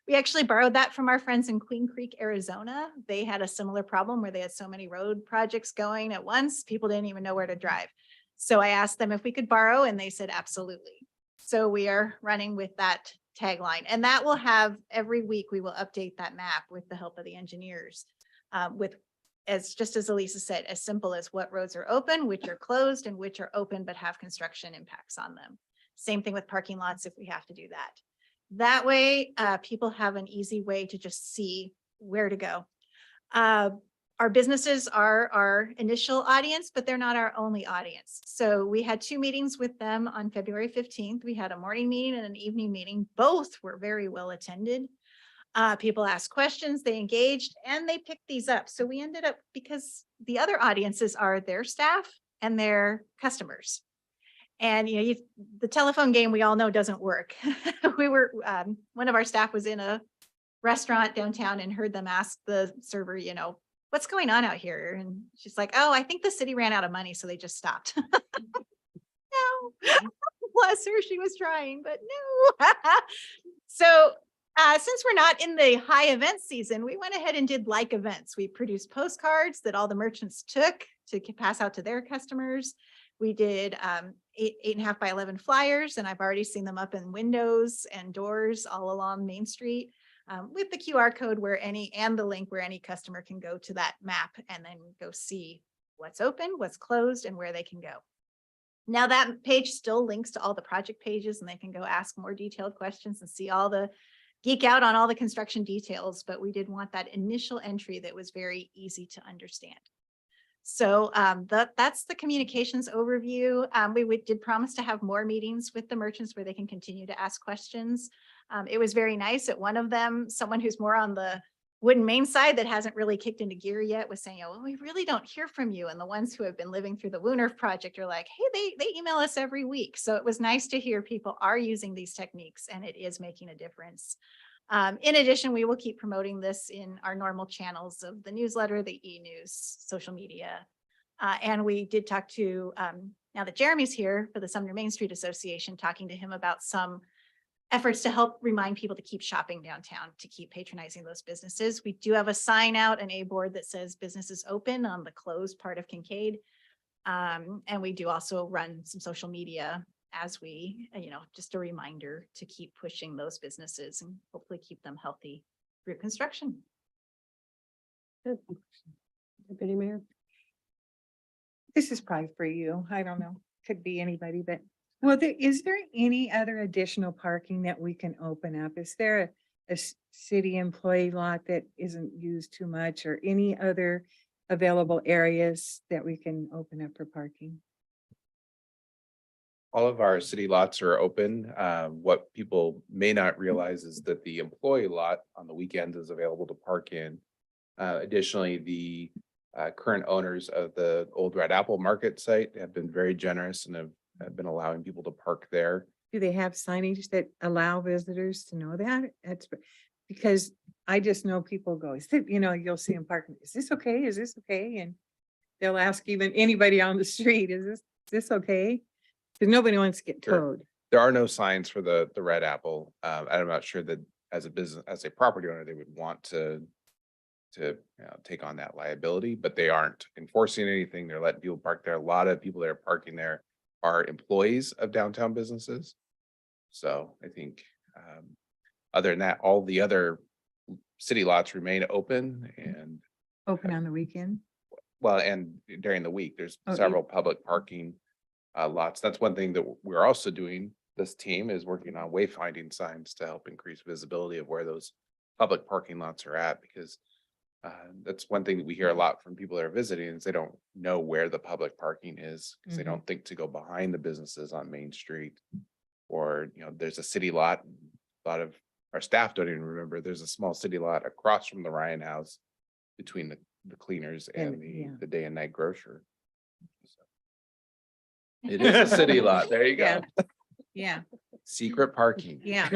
We actually borrowed that from our friends in Queen Creek, Arizona. They had a similar problem where they had so many road projects going at once, people didn't even know where to drive. So I asked them if we could borrow, and they said absolutely. So we are running with that tagline, and that will have every week we will update that map with the help of the engineers, with, just as Elisa said, as simple as what roads are open, which are closed, and which are open but have construction impacts on them. Same thing with parking lots if we have to do that. That way, people have an easy way to just see where to go. Our businesses are our initial audience, but they're not our only audience. So we had 2 meetings with them on February 15th. We had a morning meeting and an evening meeting. Both were very well attended. People asked questions, they engaged, and they picked these up. So we ended up, because the other audiences are their staff and their customers. And the telephone game we all know doesn't work. One of our staff was in a restaurant downtown and heard them ask the server, what's going on out here? And she's like, oh, I think the city ran out of money, so they just stopped. No, bless her, she was trying, but no. So since we're not in the high event season, we went ahead and did like events. We produced postcards that all the merchants took to pass out to their customers. We did 8.5 by 11 flyers, and I've already seen them up in windows and doors all along Main Street with the QR code and the link where any customer can go to that map and then go see what's open, what's closed, and where they can go. Now that page still links to all the project pages, and they can go ask more detailed questions and see all the geek out on all the construction details, but we did want that initial entry that was very easy to understand. So that's the communications overview. We did promise to have more meetings with the merchants where they can continue to ask questions. It was very nice at one of them, someone who's more on the Wooden Main side that hasn't really kicked into gear yet was saying, oh, we really don't hear from you. And the ones who have been living through the Woonerf project are like, hey, they email us every week. So it was nice to hear people are using these techniques and it is making a difference. In addition, we will keep promoting this in our normal channels of the newsletter, the e-news, social media. And we did talk to, now that Jeremy's here for the Sumner Main Street Association, talking to him about some efforts to help remind people to keep shopping downtown, to keep patronizing those businesses. We do have a sign out, an A board that says businesses open on the closed part of Kincaid. And we do also run some social media as we, just a reminder to keep pushing those businesses and hopefully keep them healthy through construction. Good. Deputy Mayor. This is probably for you. I don't know. Could be anybody, but is there any other additional parking that we can open up? Is there a city employee lot that isn't used too much or any other available areas that we can open up for parking? All of our city lots are open. What people may not realize is that the employee lot on the weekends is available to park in. Additionally, the current owners of the old Red Apple Market site have been very generous and have been allowing people to park there. Do they have signage that allow visitors to know that? That's because I just know people go, you'll see them parking. Is this okay? Is this okay? And they'll ask even anybody on the street, is this okay? Because nobody wants to get Sure. towed. There are no signs for the Red Apple. I'm not sure that as a business, as a property owner, they would want to take on that liability, but they aren't enforcing anything. They're letting people park there. A lot of people that are parking there are employees of downtown businesses. So I think other than that, all the other city lots remain open and Open on the weekend? well, and during the week, there's Oh, several public parking lots. That's one thing that we're also doing. This team is working on wayfinding signs to help increase visibility of where those public parking lots are at, because that's one thing that we hear a lot from people that are visiting is they don't know where the public parking is because they Mhm. don't think to go behind the businesses on Main Street. Or, there's a city lot. A lot of our staff don't even remember. There's a small city lot across from the Ryan House between the cleaners and yeah. the day and night grocer. So, it is a city lot. There you go. Yeah, Secret parking. yeah.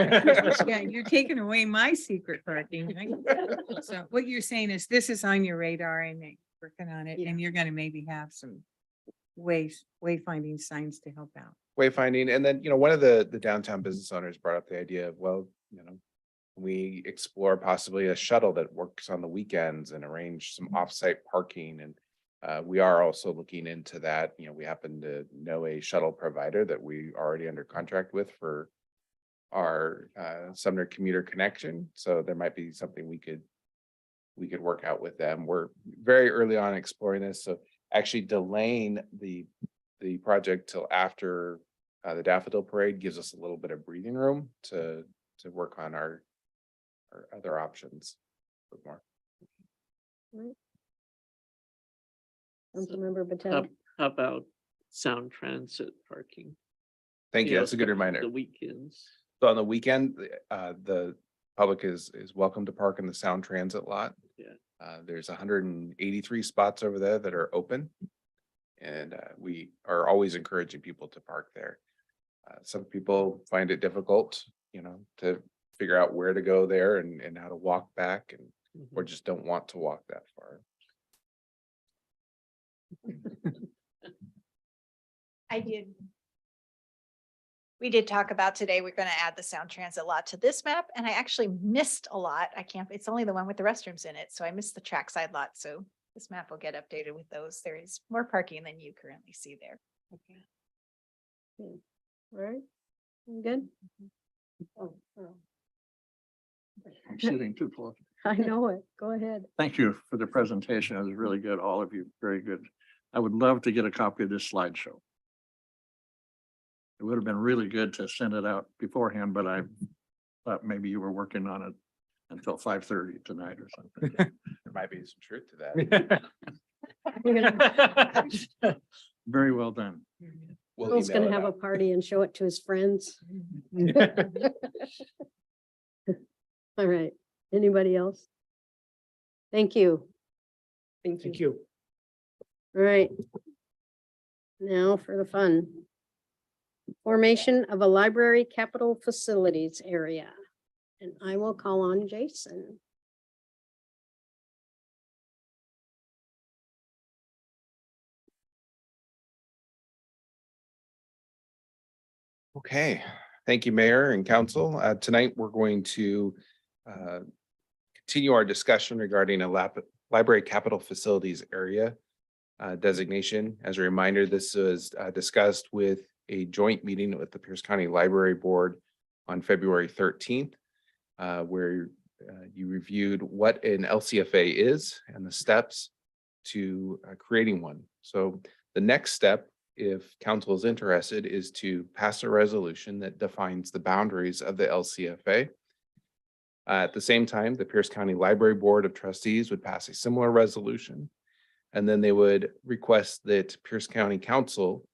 Yeah, you're taking away my secret parking. Right? So what you're saying is this is on your radar and they're working on it and you're gonna maybe have some wayfinding signs to help out. Wayfinding. And then, one of the downtown business owners brought up the idea of, well, we explore possibly a shuttle that works on the weekends and arrange some offsite parking. And we are also looking into that. We happen to know a shuttle provider that we already under contract with for our Sumner commuter connection. So there might be something we could work out with them. We're very early on exploring this. So actually delaying the project till after the Daffodil Parade gives us a little bit of breathing room to work on our other options a bit more. Councilmember Patel. How about Sound Transit parking? Thank you. know, That's a good reminder. The weekends. So on the weekend, the public is welcome to park in the Sound Transit lot. Yeah. There's 183 spots over there that are open. And we are always encouraging people to park there. Some people find it difficult, to figure out where to go there and how to walk back and or just don't want to walk that far. I did. We did talk about today, we're gonna add the Sound Transit lot to this map, and I actually missed a lot. I can't, it's only the one with the restrooms in it, so I missed the trackside lot, so this map will get updated with those. There is more parking than you currently see there. All right, I'm good. Oh, I'm sitting too close. I know it. Go ahead. Thank you for the presentation. It was really good. All of you, very good. I would love to get a copy of this slideshow. It would have been really good to send it out beforehand, but I thought maybe you were working on it until 5:30 tonight or something. There might be some truth to that. Very well done. We'll Bill's email gonna it have a out. party and show it to his friends. All right, anybody else? Thank you. Thank you. Thank you. All right. Now for the fun. Formation of a library capital facilities area. And I will call on Jason. Okay, thank you, Mayor and Council. Tonight, we're going to continue our discussion regarding a library capital facilities area designation. As a reminder, this was discussed with a joint meeting with the Pierce County Library Board on February 13th, where you reviewed what an LCFA is and the steps to creating one. So the next step, if council is interested, is to pass a resolution that defines the boundaries of the LCFA. At the same time, the Pierce County Library Board of Trustees would pass a similar resolution. And then they would request that Pierce County Council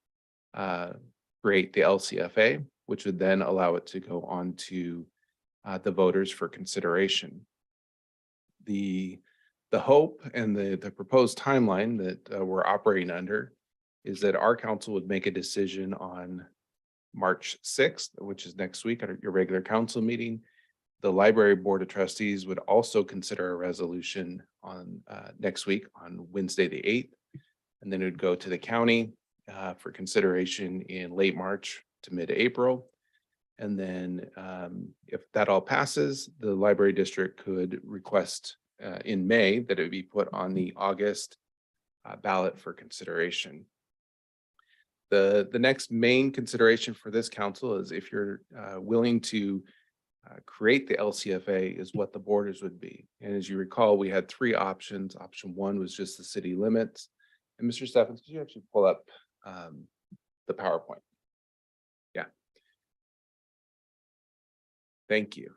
create the LCFA, which would then allow it to go on to the voters for consideration. The hope and the proposed timeline that we're operating under is that our council would make a decision on March 6th, which is next week at your regular council meeting. The Library Board of Trustees would also consider a resolution on next week on Wednesday, the 8th. And then it would go to the county for consideration in late March to mid-April. And then if that all passes, the library district could request in May that it be put on the August ballot for consideration. The next main consideration for this council is if you're willing to create the LCFA is what the borders would be. And as you recall, we had three options. Option one was just the city limits. And Mr. Steffens, could you actually pull up the PowerPoint? Yeah. Thank you.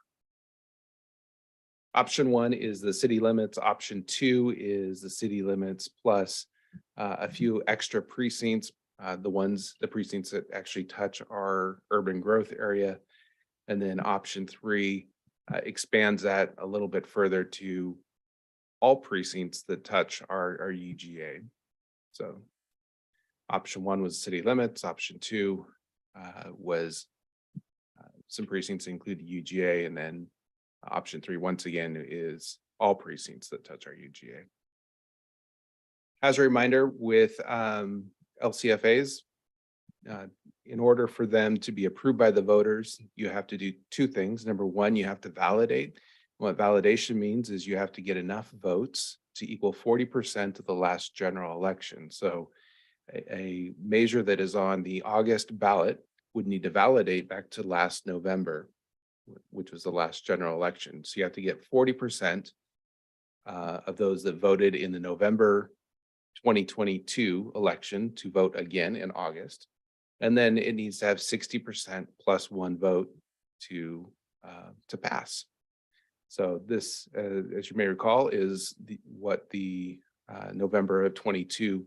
Option one is the city limits. Option two is the city limits plus a few extra precincts. The precincts that actually touch our urban growth area. And then option three expands that a little bit further to all precincts that touch our UGA. So option one was city limits. Option two was some precincts that include the UGA. And then option three, once again, is all precincts that touch our UGA. As a reminder, with LCFAs, in order for them to be approved by the voters, you have to do two things. Number one, you have to validate. What validation means is you have to get enough votes to equal 40% of the last general election. So a measure that is on the August ballot would need to validate back to last November, which was the last general election. So you have to get 40% of those that voted in the November 2022 election to vote again in August. And then it needs to have 60% plus one vote to pass. So this, as you may recall, is what the November of 22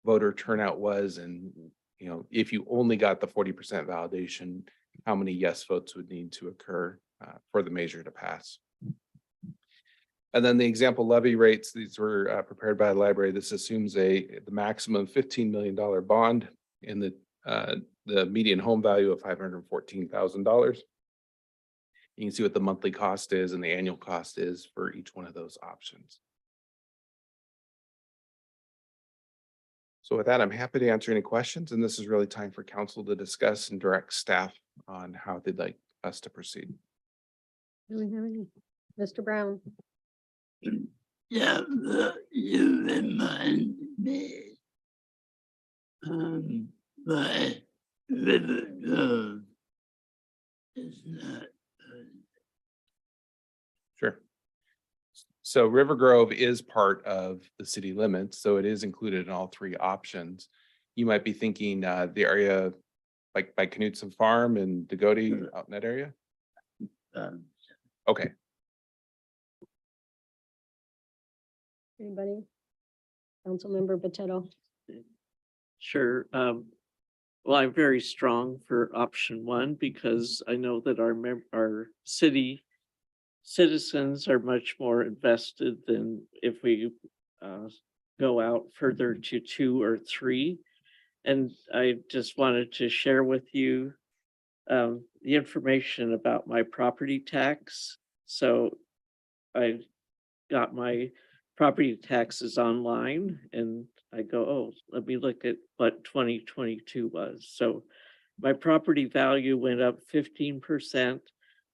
voter turnout was. And, if you only got the 40% validation, how many yes votes would need to occur for the measure to pass. And then the example levy rates, these were prepared by the library. This assumes the maximum $15 million bond in the median home value of $514,000. You can see what the monthly cost is and the annual cost is for each one of those options. So with that, I'm happy to answer any questions, and this is really time for council to discuss and direct staff on how they'd like us to proceed. Do we have any? Mr. Brown? Yeah, you remind me. But River Grove is not. Sure. So River Grove is part of the city limits, so it is included in all three options. You might be thinking the area like by Knutson Farm and Dagodi out in that area? Okay, Anybody? Councilmember Potato? Sure. Well, I'm very strong for option one because I know that our city citizens are much more invested than if we go out further to 2 or 3. And I just wanted to share with you the information about my property tax. So I got my property taxes online and I go, oh, let me look at what 2022 was. So my property value went up 15%.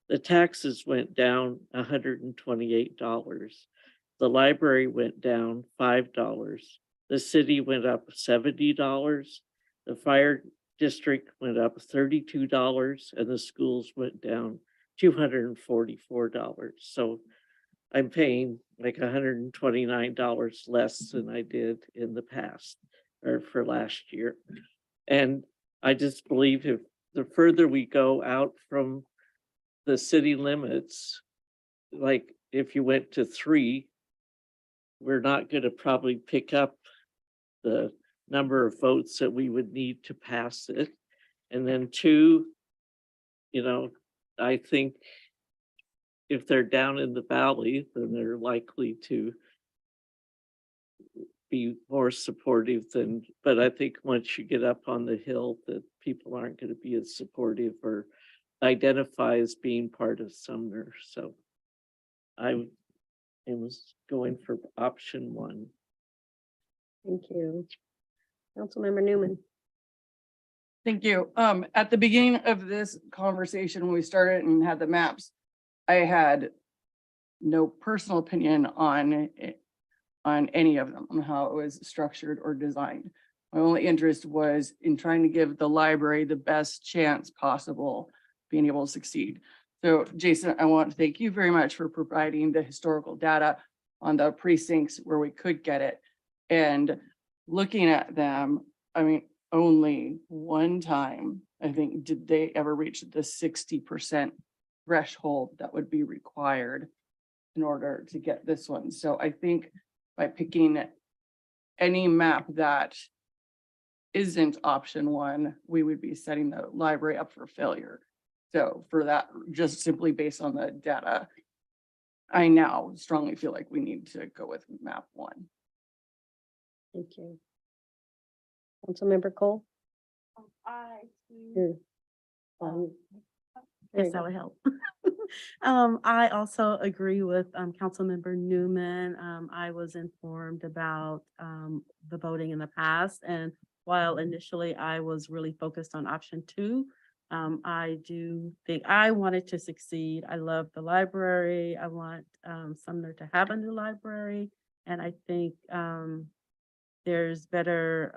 The taxes went down $128. The library went down $5. The city went up $70. The fire district went up $32 and the schools went down $244. So I'm paying like $129 less than I did in the past or for last year. And I just believe if the further we go out from the city limits, like if you went to 3, we're not going to probably pick up the number of votes that we would need to pass it. And then 2, you know, I think if they're down in the valley, then they're likely to be more supportive than, but I think once you get up on the hill that people aren't going to be as supportive or identify as being part of Sumner. So I was going for option 1. Thank you. Councilmember Newman? Thank you. At the beginning of this conversation, when we started and had the maps, I had no personal opinion on any of them, on how it was structured or designed. My only interest was in trying to give the library the best chance possible being able to succeed. So Jason, I want to thank you very much for providing the historical data on the precincts where we could get it. And looking at them, I mean, only one time, I think, did they ever reach the 60% threshold that would be required in order to get this one. So I think by picking any map that isn't option 1, we would be setting the library up for failure. So for that, just simply based on the data, I now strongly feel like we need to go with map 1. Thank you. Councilmember Cole? Here. There you Yes, that go. would help. I also agree with Councilmember Newman. I was informed about the voting in the past, and while initially I was really focused on option 2, I do think I wanted to succeed. I love the library. I want Sumner to have a new library, and I think there's better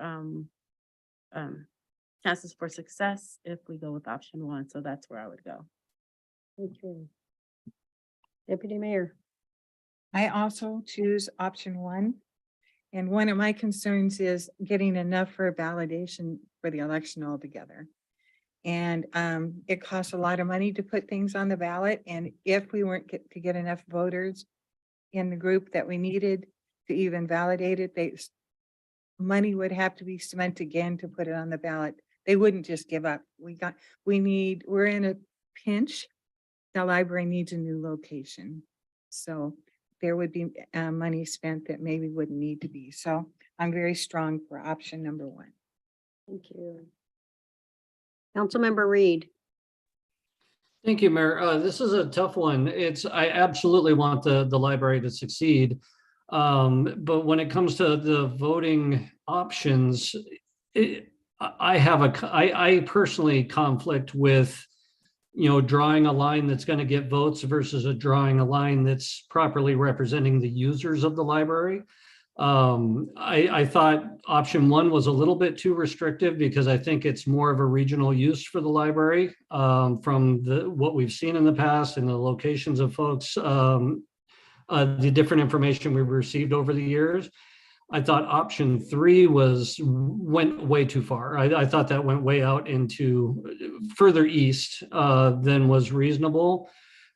chances for success if we go with option 1. So that's where I would go. Thank you. Deputy Mayor? I also choose option 1. And one of my concerns is getting enough for validation for the election altogether. And it costs a lot of money to put things on the ballot. And if we weren't to get enough voters in the group that we needed to even validate it, money would have to be spent again to put it on the ballot. They wouldn't just give up. We're in a pinch the library needs a new location. So there would be money spent that maybe wouldn't need to be. So I'm very strong for option number one. Thank you. Councilmember Reed. Thank you, Mayor. This is a tough one. I absolutely want the library to succeed. But when it comes to the voting options, I personally conflict with, drawing a line that's going to get votes versus drawing a line that's properly representing the users of the library. I thought option one was a little bit too restrictive because I think it's more of a regional use for the library from what we've seen in the past and the locations of folks, the different information we've received over the years. I thought option three went way too far. I thought that went way out into further east than was reasonable.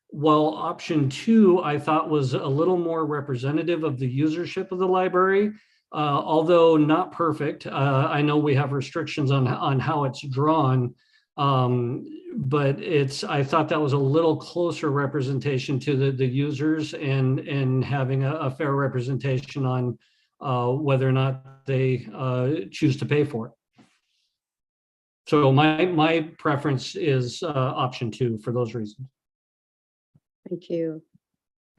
While option two, I thought was a little more representative of the usership of the library, although not perfect. I know we have restrictions on how it's drawn, but I thought that was a little closer representation to the users and having a fair representation on whether or not they choose to pay for it. So my preference is option two for those reasons. Thank you.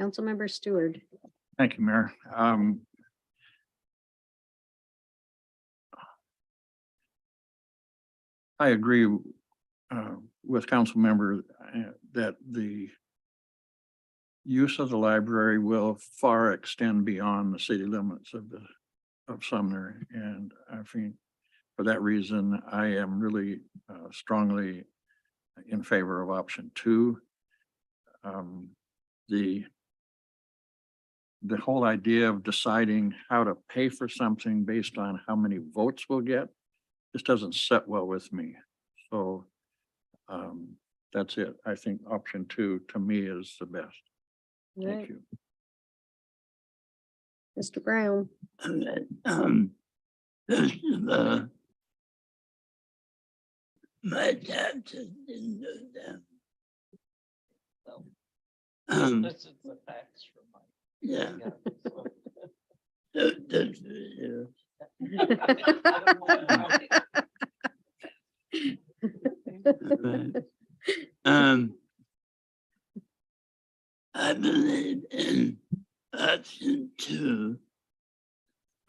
Councilmember Stewart. Thank you, Mayor. I agree with council member that the use of the library will far extend beyond the city limits of Sumner. And I think for that reason, I am really strongly in favor of option two. The whole idea of deciding how to pay for something based on how many votes we'll get just doesn't sit well with me. So that's it. I think option two to me is the best. Thank Right. you. Mr. Brown. First of all, my taxes didn't go down. This is the facts for Mike. Yeah. So that's for you. I believe in option two.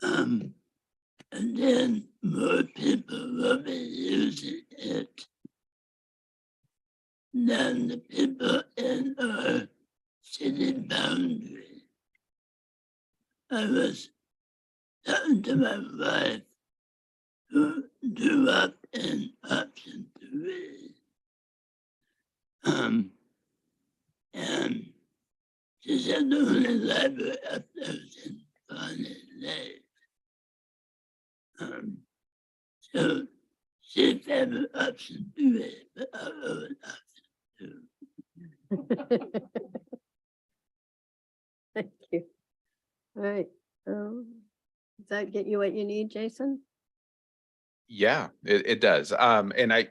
And then more people will be using it than the people in our city boundary. I was talking to my wife who grew up in option three. And she said the only library up there was in Bonnet Lake. So she favored option three, but I voted option two. Thank you. All right. Does that get you what you need, Jason? Yeah, it does. And I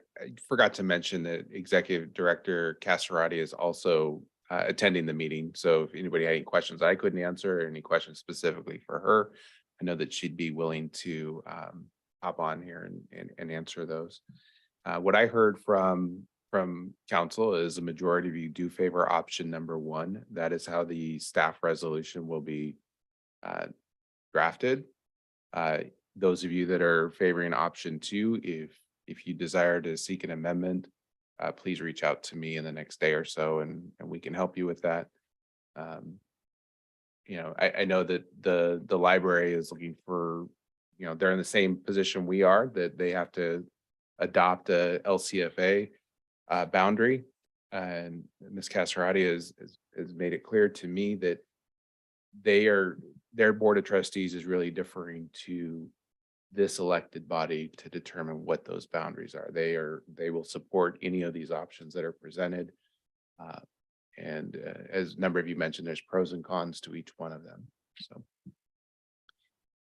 forgot to mention that Executive Director Casserati is also attending the meeting. So if anybody had any questions I couldn't answer, or any questions specifically for her, I know that she'd be willing to hop on here and answer those. What I heard from council is the majority of you do favor option number one. That is how the staff resolution will be drafted. Those of you that are favoring option two, if you desire to seek an amendment, please reach out to me in the next day or so, and we can help you with that. I know that the library is looking for, they're in the same position we are, that they have to adopt a LCFA boundary. And Ms. Casserati has made it clear to me that their board of trustees is really deferring to this elected body to determine what those boundaries are. They will support any of these options that are presented. And as a number of you mentioned, there's pros and cons to each one of them. So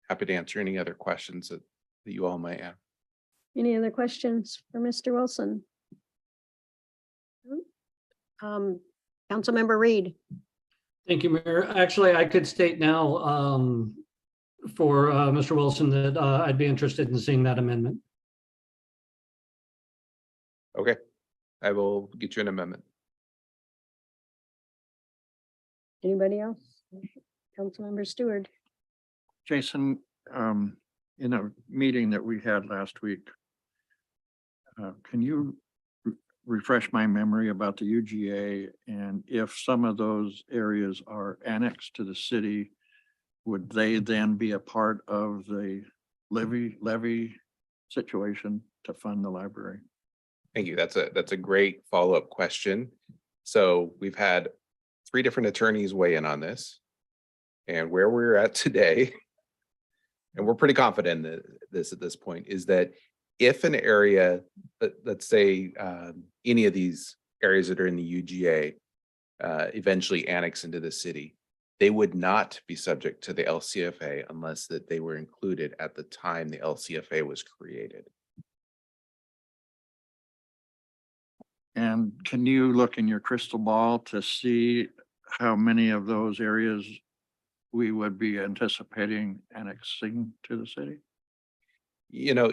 happy to answer any other questions that you all might have. Any other questions for Mr. Wilson? Councilmember Reed. Thank you, Mayor. Actually, I could state now for Mr. Wilson that I'd be interested in seeing that amendment. Okay, I will get you an amendment. Anybody else? Councilmember Stewart. Jason, in a meeting that we had last week, can you refresh my memory about the UGA, and if some of those areas are annexed to the city, would they then be a part of the levy situation to fund the library? Thank you. That's a great follow-up question. So we've had 3 different attorneys weigh in on this. And where we're at today, and we're pretty confident that this at this point, is that if an area, let's say any of these areas that are in the UGA eventually annex into the city, they would not be subject to the LCFA unless that they were included at the time the LCFA was created. And can you look in your crystal ball to see how many of those areas we would be anticipating annexing to the city? You know,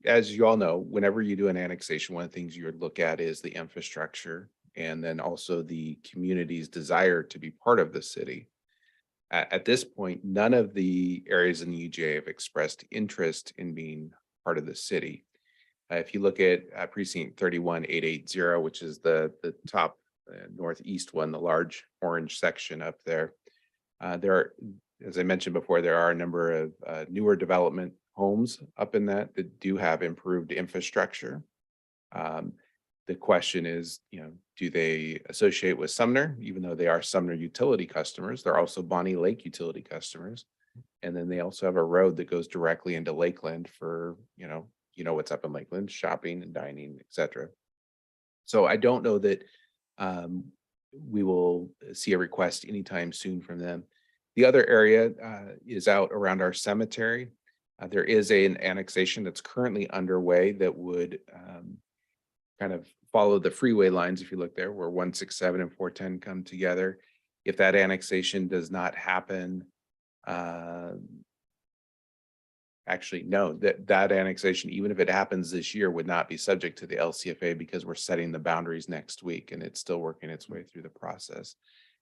as you all know, whenever you do an annexation, one of the things you would look at is the infrastructure and then also the community's desire to be part of the city. At this point, none of the areas in the UGA have expressed interest in being part of the city. If you look at precinct 31880, which is the top northeast one, the large orange section up there, there are, as I mentioned before, there are a number of newer development homes up in that do have improved infrastructure. The question is, do they associate with Sumner? Even though they are Sumner utility customers, they're also Bonnie Lake utility customers. And then they also have a road that goes directly into Lakeland for, what's up in Lakeland, shopping and dining, etc. So I don't know that we will see a request anytime soon from them. The other area is out around our cemetery. There is an annexation that's currently underway that would kind of follow the freeway lines. If you look there, where 167 and 410 come together. If that annexation does not happen, actually, no, that annexation, even if it happens this year, would not be subject to the LCFA because we're setting the boundaries next week and it's still working its way through the process.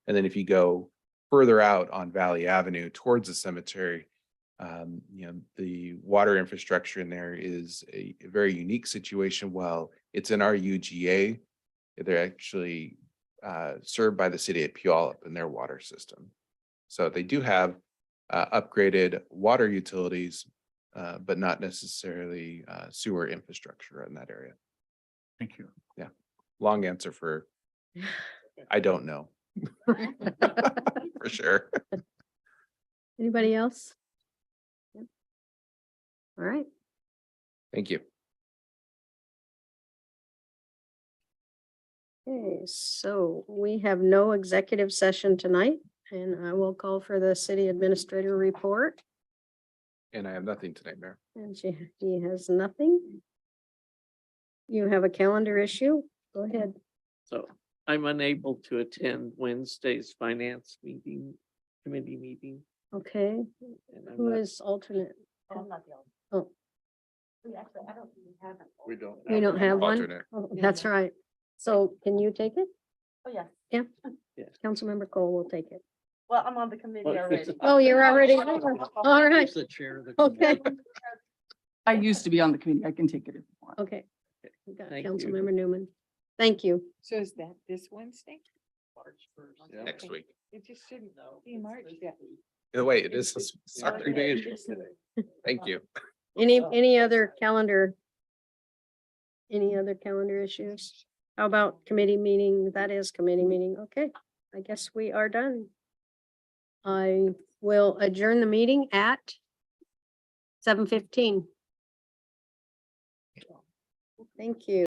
And then if you go further out on Valley Avenue towards the cemetery, the water infrastructure in there is a very unique situation. While it's in our UGA, they're actually served by the city of Puyallup in their water system. So they do have upgraded water utilities, but not necessarily sewer infrastructure in that area. Thank you. Yeah, long answer for, I don't know. For sure. Anybody else? Yep. All right. Thank you. Okay, so we have no executive session tonight, and I will call for the city administrator report. And I have nothing tonight, Mayor. And she has nothing. You have a calendar issue? Go ahead. So I'm unable to attend Wednesday's finance committee meeting. Okay, And I'm who not- is alternate? I'm not the only. Oh, I don't even have it. We don't. you don't have one? Alternate. Oh, that's right. So can you take it? Oh, yeah. Yeah. Yes. Councilmember Cole will take it. Well, I'm on the committee already. Oh, you're already there. All right. Who's the chair of the Okay, I used to be on the committee. I can take it if you want. okay. We got Thank you. Councilmember Newman. Thank you. So is that this Wednesday? Next week. It just shouldn't be March yet. Either way, it is. Sorry. Thank you. Any other calendar? Any other calendar issues? How about committee meeting? That is committee meeting. Okay, I guess we are done. I will adjourn the meeting at 7:15. Thank you.